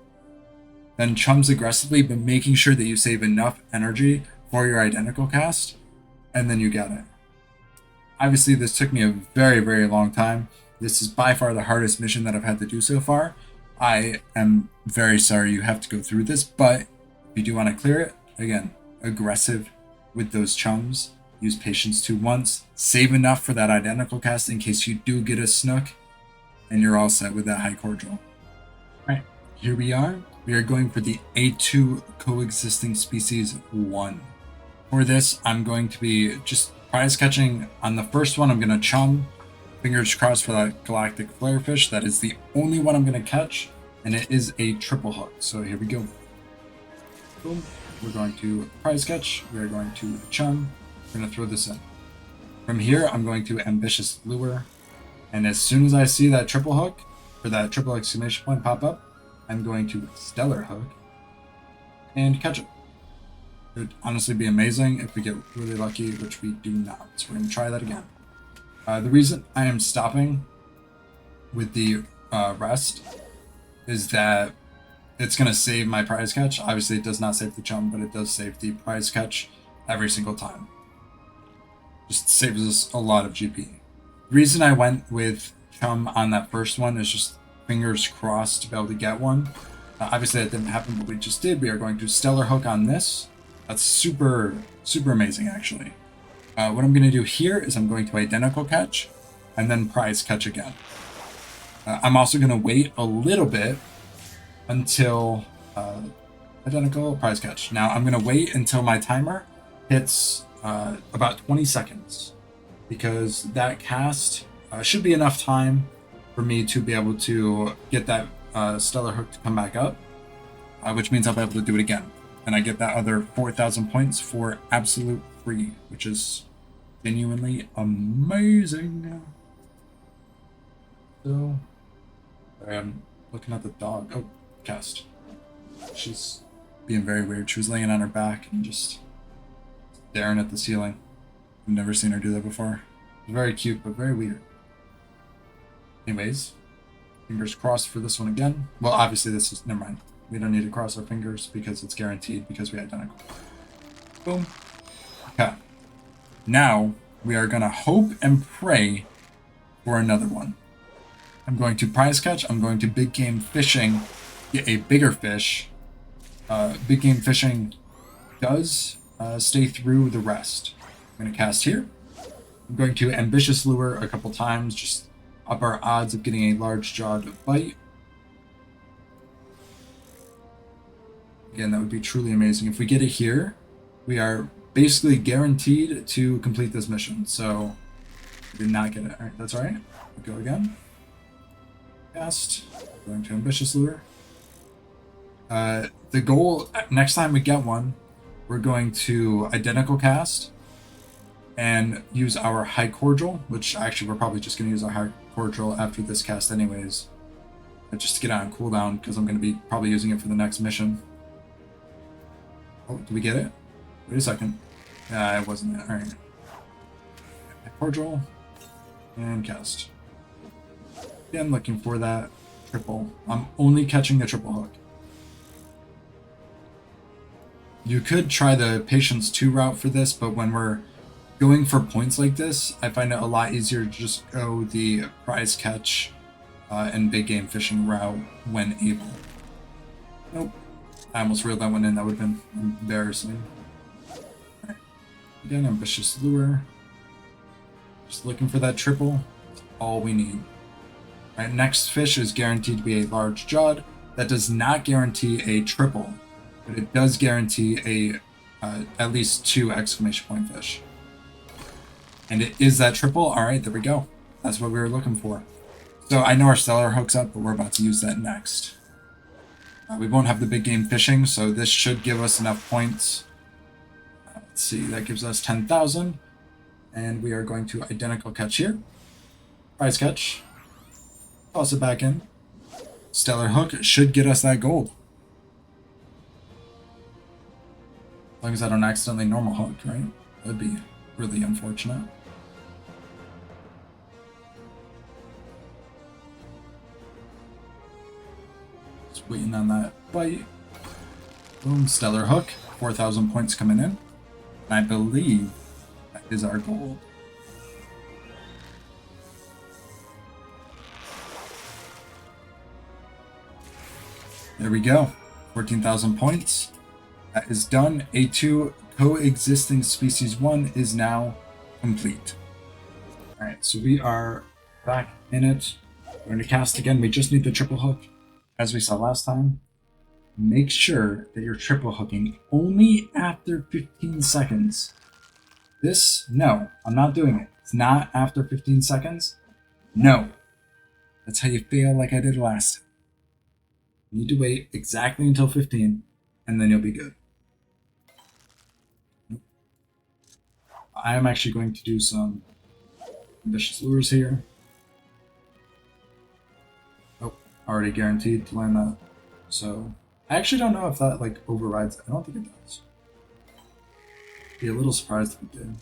Then chums aggressively, but making sure that you save enough energy for your identical cast, and then you get it. Obviously, this took me a very, very long time. This is by far the hardest mission that I've had to do so far. I am very sorry you have to go through this, but if you do want to clear it, again, aggressive with those chums. Use patience 2 once. Save enough for that identical cast in case you do get a snook, and you're all set with that high cordial. Alright, here we are. We are going for the A2 Coexisting Species 1. For this, I'm going to be just prize catching on the first one. I'm going to chum. Fingers crossed for that galactic flarefish. That is the only one I'm going to catch, and it is a triple hook. So here we go. Boom. We're going to prize catch. We're going to chum. We're going to throw this in. From here, I'm going to ambitious lure. And as soon as I see that triple hook, or that triple exclamation point pop up, I'm going to stellar hook and catch it. It would honestly be amazing if we get really lucky, which we do not. So we're going to try that again. The reason I am stopping with the rest is that it's going to save my prize catch. Obviously, it does not save the chum, but it does save the prize catch every single time. Just saves us a lot of GP. The reason I went with chum on that first one is just fingers crossed to be able to get one. Obviously, that didn't happen, but we just did. We are going to stellar hook on this. That's super, super amazing, actually. What I'm going to do here is I'm going to identical catch and then prize catch again. I'm also going to wait a little bit until identical prize catch. Now I'm going to wait until my timer hits about 20 seconds because that cast should be enough time for me to be able to get that stellar hook to come back up, which means I'll be able to do it again. And I get that other 4,000 points for absolute free, which is genuinely amazing. So, I'm looking at the dog. Oh, cast. She's being very weird. She was laying on her back and just staring at the ceiling. I've never seen her do that before. It's very cute, but very weird. Anyways, fingers crossed for this one again. Well, obviously this is, never mind. We don't need to cross our fingers because it's guaranteed because we identical. Boom. Okay. Now we are gonna hope and pray for another one. I'm going to prize catch. I'm going to big game fishing, get a bigger fish. Big game fishing does stay through the rest. I'm gonna cast here. I'm going to ambitious lure a couple times, just up our odds of getting a large jawed bite. Again, that would be truly amazing. If we get it here, we are basically guaranteed to complete this mission. So, we did not get it. All right, that's all right. We go again. Cast. Going to ambitious lure. The goal, next time we get one, we're going to identical cast and use our high cordial, which actually we're probably just going to use our high cordial after this cast anyways. Just to get on cooldown, because I'm going to be probably using it for the next mission. Oh, did we get it? Wait a second. Yeah, it wasn't it. Alright. Cordial. And cast. Again, looking for that triple. I'm only catching the triple hook. You could try the patience 2 route for this, but when we're going for points like this, I find it a lot easier to just go the prize catch and big game fishing route when able. Nope. I almost reeled that one in. That would have been embarrassing. Right. Again, ambitious lure. Just looking for that triple. all we need. Right, next fish is guaranteed to be a large jawed. That does not guarantee a triple, but it does guarantee a at least 2 exclamation point fish. And it is that triple. All right, there we go. That's what we were looking for. So I know our stellar hook's up, but we're about to use that next. We won't have the big game fishing, so this should give us enough points. Let's see, that gives us 10,000. And we are going to identical catch here. Prize catch. Toss it back in. Stellar hook should get us that gold. As long as I don't accidentally normal hook, right? That'd be really unfortunate. Just waiting on that bite. Boom, stellar hook. 4,000 points coming in. And I believe that is our gold. There we go. 14,000 points. That is done. A2 Coexisting Species 1 is now complete. Alright, so we are back in it. We're going to cast again. We just need the triple hook, as we saw last time. Make sure that you're triple hooking only after 15 seconds. This, no, I'm not doing it. It's not after 15 seconds. No. That's how you fail like I did last time. You need to wait exactly until 15, and then you'll be good. I am actually going to do some ambitious lures here. Oh, already guaranteed to land that. So, I actually don't know if that like overrides it. I don't think it does. Be a little surprised if it did.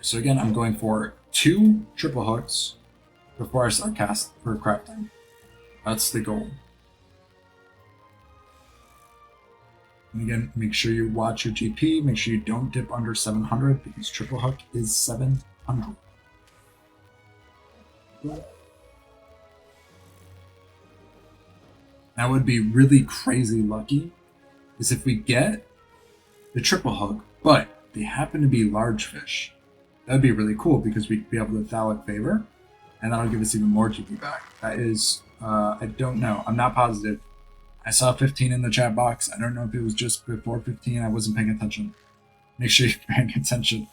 So again, I'm going for 2 triple hooks before I start crafting. That's the goal. And again, make sure you watch your GP. Make sure you don't dip under 700 because triple hook is 700. That would be really crazy lucky is if we get the triple hook, but they happen to be large fish. That would be really cool because we'd be able to phallic favor, and that'll give us even more GP back. That is, I don't know. I'm not positive. I saw 15 in the chat box. I don't know if it was just before 15. I wasn't paying attention. Make sure you're paying attention.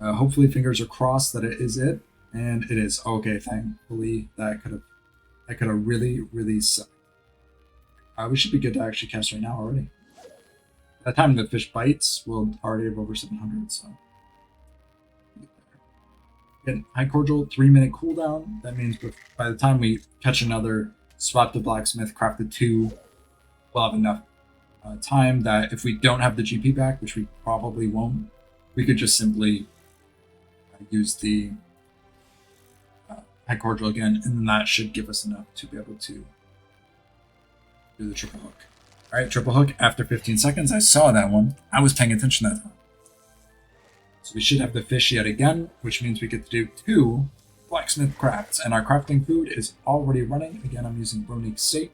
Hopefully fingers are crossed that it is it, and it is. Okay, thankfully that could have really sucked. We should be good to actually cast right now already. By the time the fish bites, we'll already have over 700, so. Again, high cordial, 3-minute cooldown. That means by the time we catch another, swap the blacksmith, craft the 2, we'll have enough time that if we don't have the GP back, which we probably won't, we could just simply use the high cordial again, and then that should give us enough to be able to do the triple hook. All right, triple hook after 15 seconds. I saw that one. I was paying attention that time. So we should have the fish yet again, which means we get to do 2 blacksmith crafts, and our crafting food is already running. Again, I'm using Bronique steak.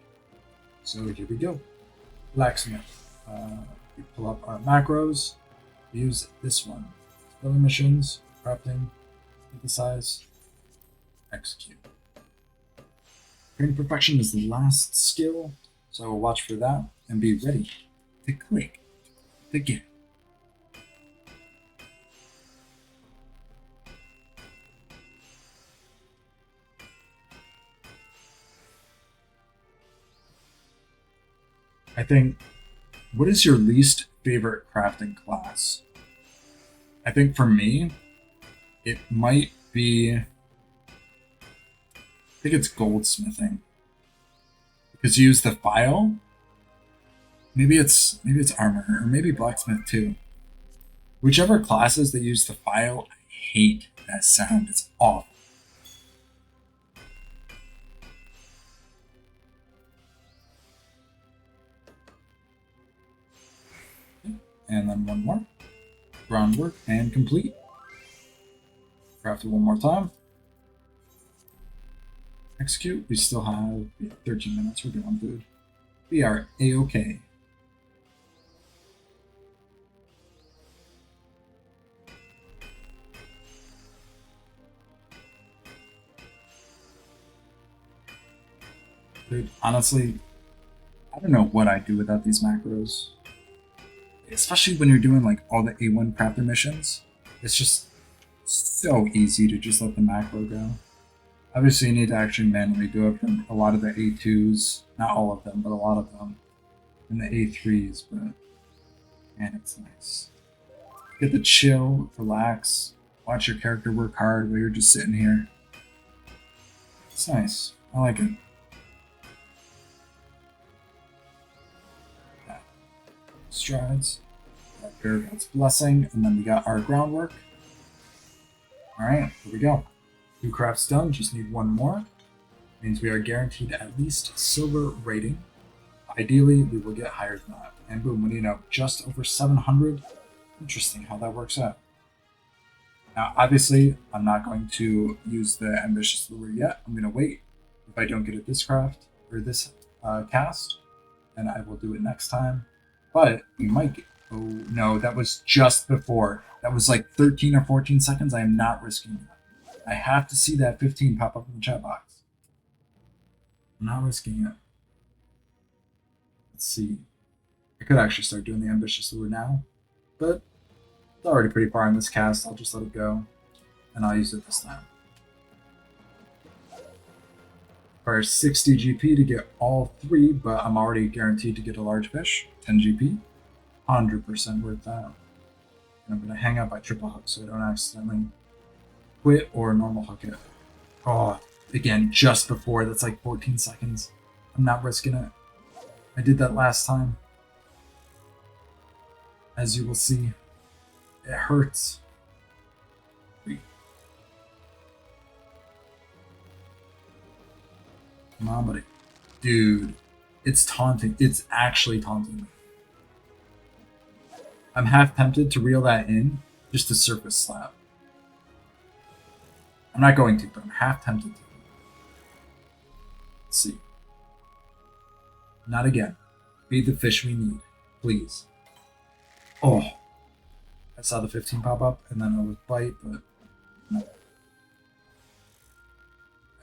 So here we go. Blacksmith. We pull up our macros. We use this one. Skill missions, crafting, synthesize, execute. Training perfection is the last skill. So we'll watch for that and be ready to click the game. I think, what is your least favorite crafting class? I think for me, it might be, I think it's goldsmithing. Because you use the file. Maybe it's armor, or maybe blacksmith too. Whichever classes that use the file, I hate that sound. It's awful. And then one more. Groundwork and complete. Craft it one more time. Execute. We still have 13 minutes. We're good on food. We are A-okay. Dude, honestly, I don't know what I'd do without these macros. Especially when you're doing like all the A1 crafter missions. It's just so easy to just let the macro go. Obviously, you need to actually manually do it from a lot of the A2s. Not all of them, but a lot of them. And the A3s, but man, it's nice. Get to chill, relax, watch your character work hard while you're just sitting here. It's nice. I like it. Yeah. Strides. Got God's blessing, and then we got our groundwork. Alright, here we go. 2 crafts done, just need 1 more. Means we are guaranteed at least silver rating. Ideally, we will get higher than that. And boom, what do you know? Just over 700. Interesting how that works out. Now, obviously, I'm not going to use the ambitious lure yet. I'm going to wait. If I don't get it this craft or this cast, then I will do it next time. But we might get. Oh no, that was just before. That was like 13 or 14 seconds. I am not risking that. I have to see that 15 pop up in the chat box. I'm not risking it. Let's see. I could actually start doing the ambitious lure now, but it's already pretty far in this cast. I'll just let it go, and I'll use it this time. Requires 60 GP to get all 3, but I'm already guaranteed to get a large fish. 10 GP, 100% worth that. And I'm going to hang out by triple hook so I don't accidentally quit or normal hook it. Oh, again, just before. That's like 14 seconds. I'm not risking it. I did that last time. As you will see, it hurts. Come on, buddy. Dude, it's taunting. It's actually taunting me. I'm half tempted to reel that in just to surface slap. I'm not going to, but I'm half tempted to. Let's see. Not again. Be the fish we need, please. Oh, I saw the 15 pop up, and then I would bite, but no.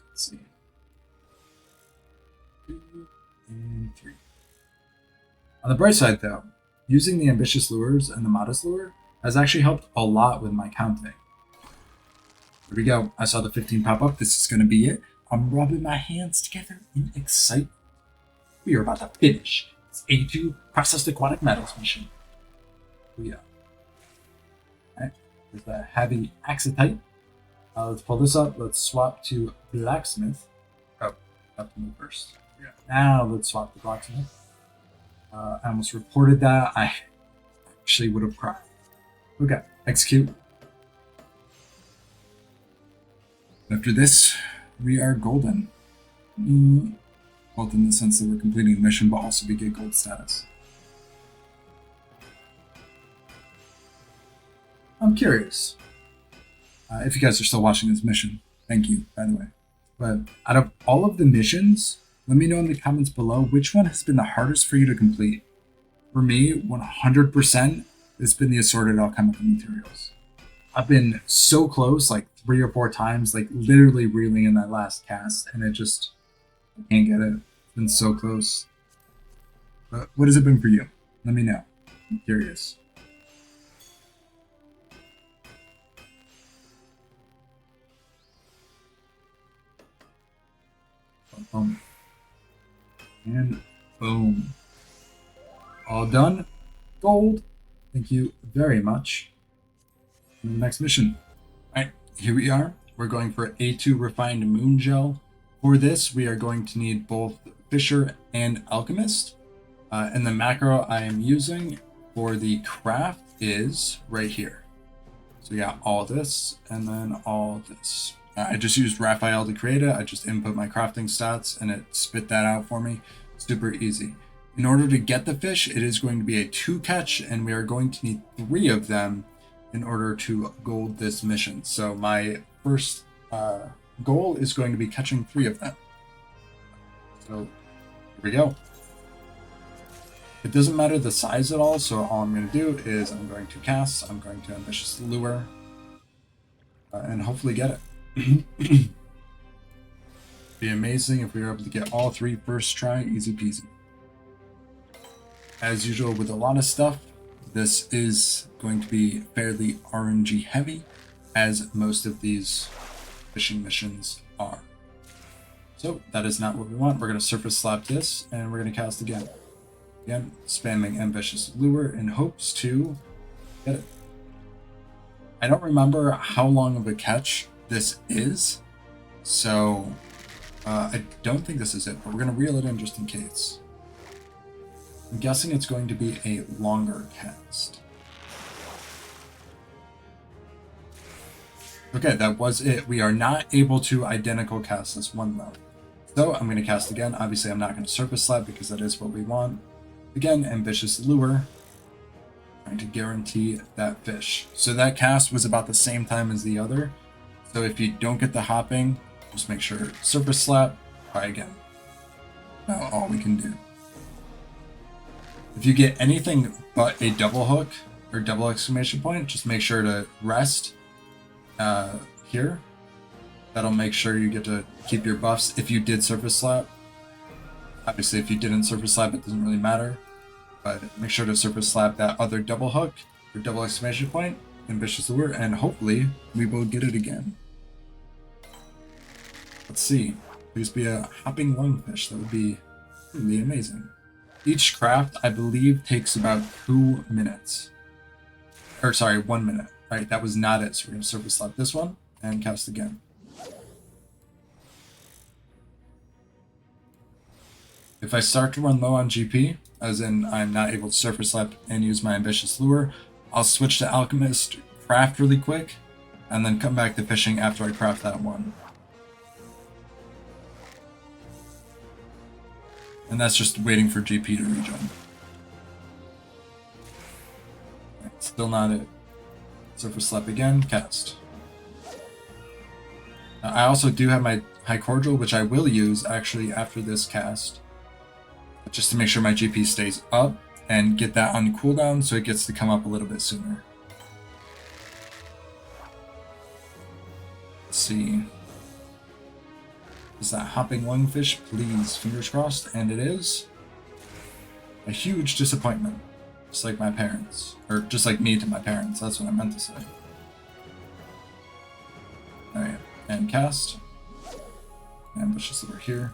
Let's see. 2 and 3. On the bright side, though, using the ambitious lures and the modest lure has actually helped a lot with my counting. Here we go. I saw the 15 pop up. This is going to be it. I'm rubbing my hands together in excitement. We are about to finish this A2 Processed Aquatic Metals mission. Yeah. Alright, there's the heavy axatite. Let's pull this up. Let's swap to blacksmith. Oh, have to move first. Yeah. Now let's swap to blacksmith. I almost reported that. I actually would have cried. Okay, execute. After this, we are golden. Both in the sense that we're completing the mission, but also we get gold status. I'm curious. If you guys are still watching this mission, thank you, by the way. But out of all of the missions, let me know in the comments below which one has been the hardest for you to complete. For me, 100%, it's been the assorted alchemical materials. I've been so close, like 3 or 4 times, like literally reeling in that last cast, and I can't get it. It's been so close. But what has it been for you? Let me know. I'm curious. Boom. And boom. All done. Gold. Thank you very much. And the next mission. Alright, here we are. We're going for A2 refined moon gel. For this, we are going to need both Fisher and Alchemist. And the macro I am using for the craft is right here. So we got all this and then all this. I just used Raphael to create it. I just input my crafting stats and it spit that out for me. Super easy. In order to get the fish, it is going to be a 2 catch, and we are going to need 3 of them in order to gold this mission. So my first goal is going to be catching 3 of them. So here we go. It doesn't matter the size at all, so all I'm going to do is I'm going to cast, I'm going to ambitious lure, and hopefully get it. Be amazing if we were able to get all 3 first try, easy peasy. As usual with a lot of stuff, this is going to be fairly RNG heavy, as most of these fishing missions are. So that is not what we want. We're going to surface slap this, and we're going to cast again. Again, spamming ambitious lure in hopes to get it. I don't remember how long of a catch this is, so I don't think this is it, but we're going to reel it in just in case. I'm guessing it's going to be a longer cast. Okay, that was it. We are not able to identical cast this one though. So I'm going to cast again. Obviously, I'm not going to surface slap because that is what we want. Again, ambitious lure. Trying to guarantee that fish. So that cast was about the same time as the other. So if you don't get the hopping, just make sure surface slap, try again. Now all we can do. If you get anything but a double hook or double exclamation point, just make sure to rest here. That'll make sure you get to keep your buffs if you did surface slap. Obviously, if you didn't surface slap, it doesn't really matter. But make sure to surface slap that other double hook or double exclamation point, ambitious lure, and hopefully we will get it again. Let's see. Please be a hopping lungfish. That would be really amazing. Each craft, I believe, takes about 2 minutes. Or sorry, 1 minute. Right, that was not it. So we're going to surface slap this one and cast again. If I start to run low on GP, as in I'm not able to surface slap and use my ambitious lure, I'll switch to Alchemist, craft really quick, and then come back to fishing after I craft that one. And that's just waiting for GP to regen. Right, still not it. Surface slap again, cast. Now, I also do have my high cordial, which I will use actually after this cast, just to make sure my GP stays up and get that on cooldown so it gets to come up a little bit sooner. Let's see. Is that hopping lungfish? Please, fingers crossed, and it is. A huge disappointment. Just like my parents. Or just like me to my parents, that's what I meant to say. Alright, and cast. Ambitious over here.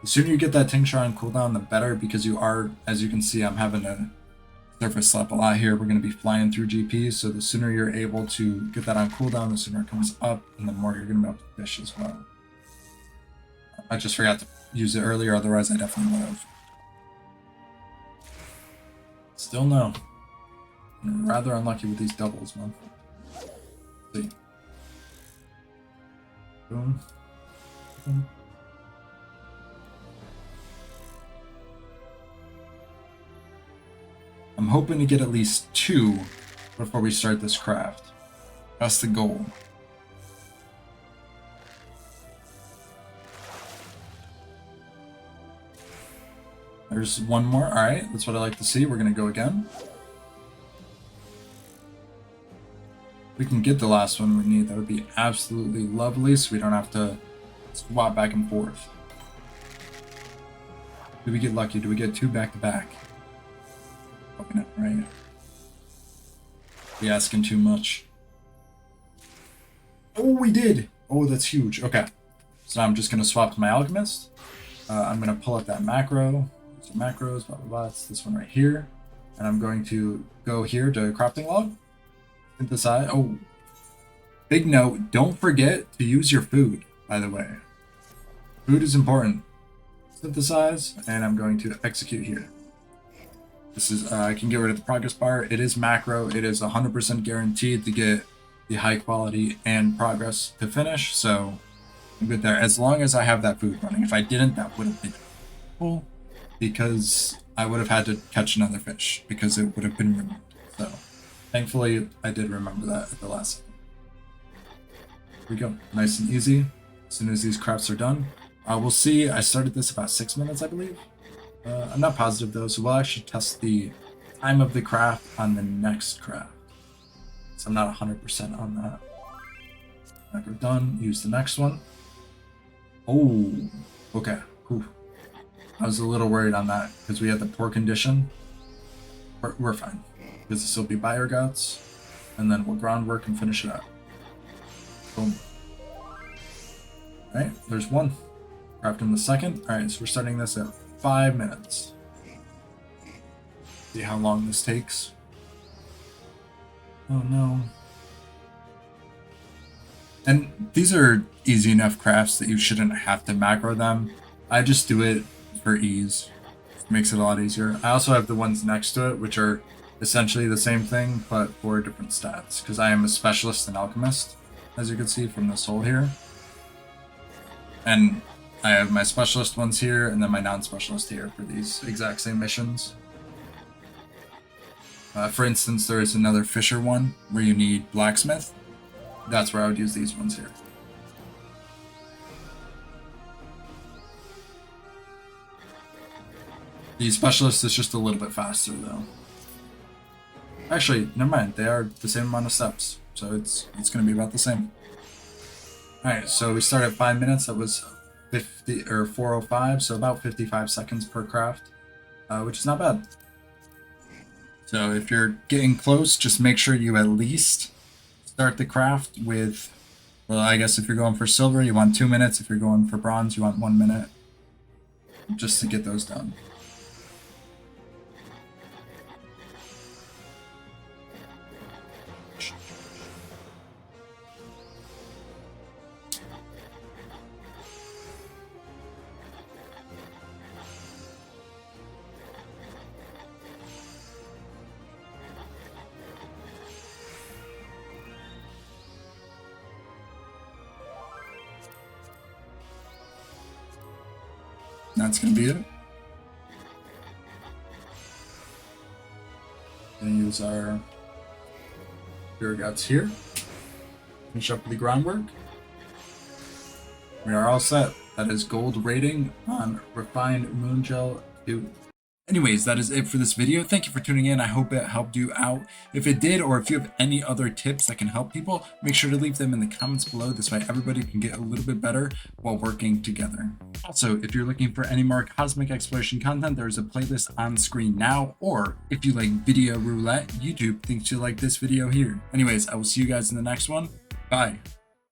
The sooner you get that tincture on cooldown, the better, because you are, as you can see, I'm having to surface slap a lot here. We're going to be flying through GP, so the sooner you're able to get that on cooldown, the sooner it comes up, and the more you're going to be able to fish as well. I just forgot to use it earlier, otherwise I definitely would have. Still no. I'm rather unlucky with these doubles, man. Let's see. Boom. Boom. I'm hoping to get at least 2 before we start this craft. That's the goal. There's one more. Alright, that's what I like to see. We're going to go again. If we can get the last one we need, that would be absolutely lovely, so we don't have to swap back and forth. Do we get lucky? Do we get 2 back-to-back? Probably not, right? We asking too much. Oh, we did! Oh, that's huge. Okay. So now I'm just going to swap to my Alchemist. I'm going to pull up that macro. Some macros, blah, blah, blah. It's this one right here. And I'm going to go here to crafting log. Synthesize. Oh, big note. Don't forget to use your food, by the way. Food is important. Synthesize, and I'm going to execute here. This is, I can get rid of the progress bar. It is macro. It is 100% guaranteed to get the high quality and progress to finish. So I'm good there. As long as I have that food running. If I didn't, that would have been cool, because I would have had to catch another fish because it would have been removed. So thankfully I did remember that at the last second. Here we go. Nice and easy. As soon as these crafts are done, we'll see. I started this about 6 minutes, I believe. I'm not positive though, so we'll actually test the time of the craft on the next craft. So I'm not 100% on that. We're done. Use the next one. Oh, okay. Whew. I was a little worried on that because we had the poor condition. We're fine. Because this will be buyer guts, and then we'll groundwork and finish it up. Boom. Alright, there's one. Crafting the second. Alright, so we're starting this at 5 minutes. See how long this takes. Oh no. And these are easy enough crafts that you shouldn't have to macro them. I just do it for ease. It makes it a lot easier. I also have the ones next to it, which are essentially the same thing, but for different stats. Because I am a specialist and alchemist, as you can see from this hole here. And I have my specialist ones here, and then my non-specialist here for these exact same missions. For instance, there is another fisher one where you need blacksmith. That's where I would use these ones here. The specialist is just a little bit faster though. Actually, never mind. They are the same amount of steps, so it's going to be about the same. All right, so we started at 5 minutes. That was 50 or 4:05, so about 55 seconds per craft, which is not bad. So if you're getting close, just make sure you at least start the craft with, well, I guess if you're going for silver, you want 2 minutes. If you're going for bronze, you want 1 minute, just to get those done. That's going to be it. Gonna use our pure guts here. Finish up with the groundwork. We are all set. That is gold rating on refined moon gel 2. Anyways, that is it for this video. Thank you for tuning in. I hope it helped you out. If it did, or if you have any other tips that can help people, make sure to leave them in the comments below. This way everybody can get a little bit better while working together. Also, if you're looking for any more cosmic exploration content, there's a playlist on screen now. Or if you like video roulette, YouTube thinks you like this video here. Anyways, I will see you guys in the next one. Bye.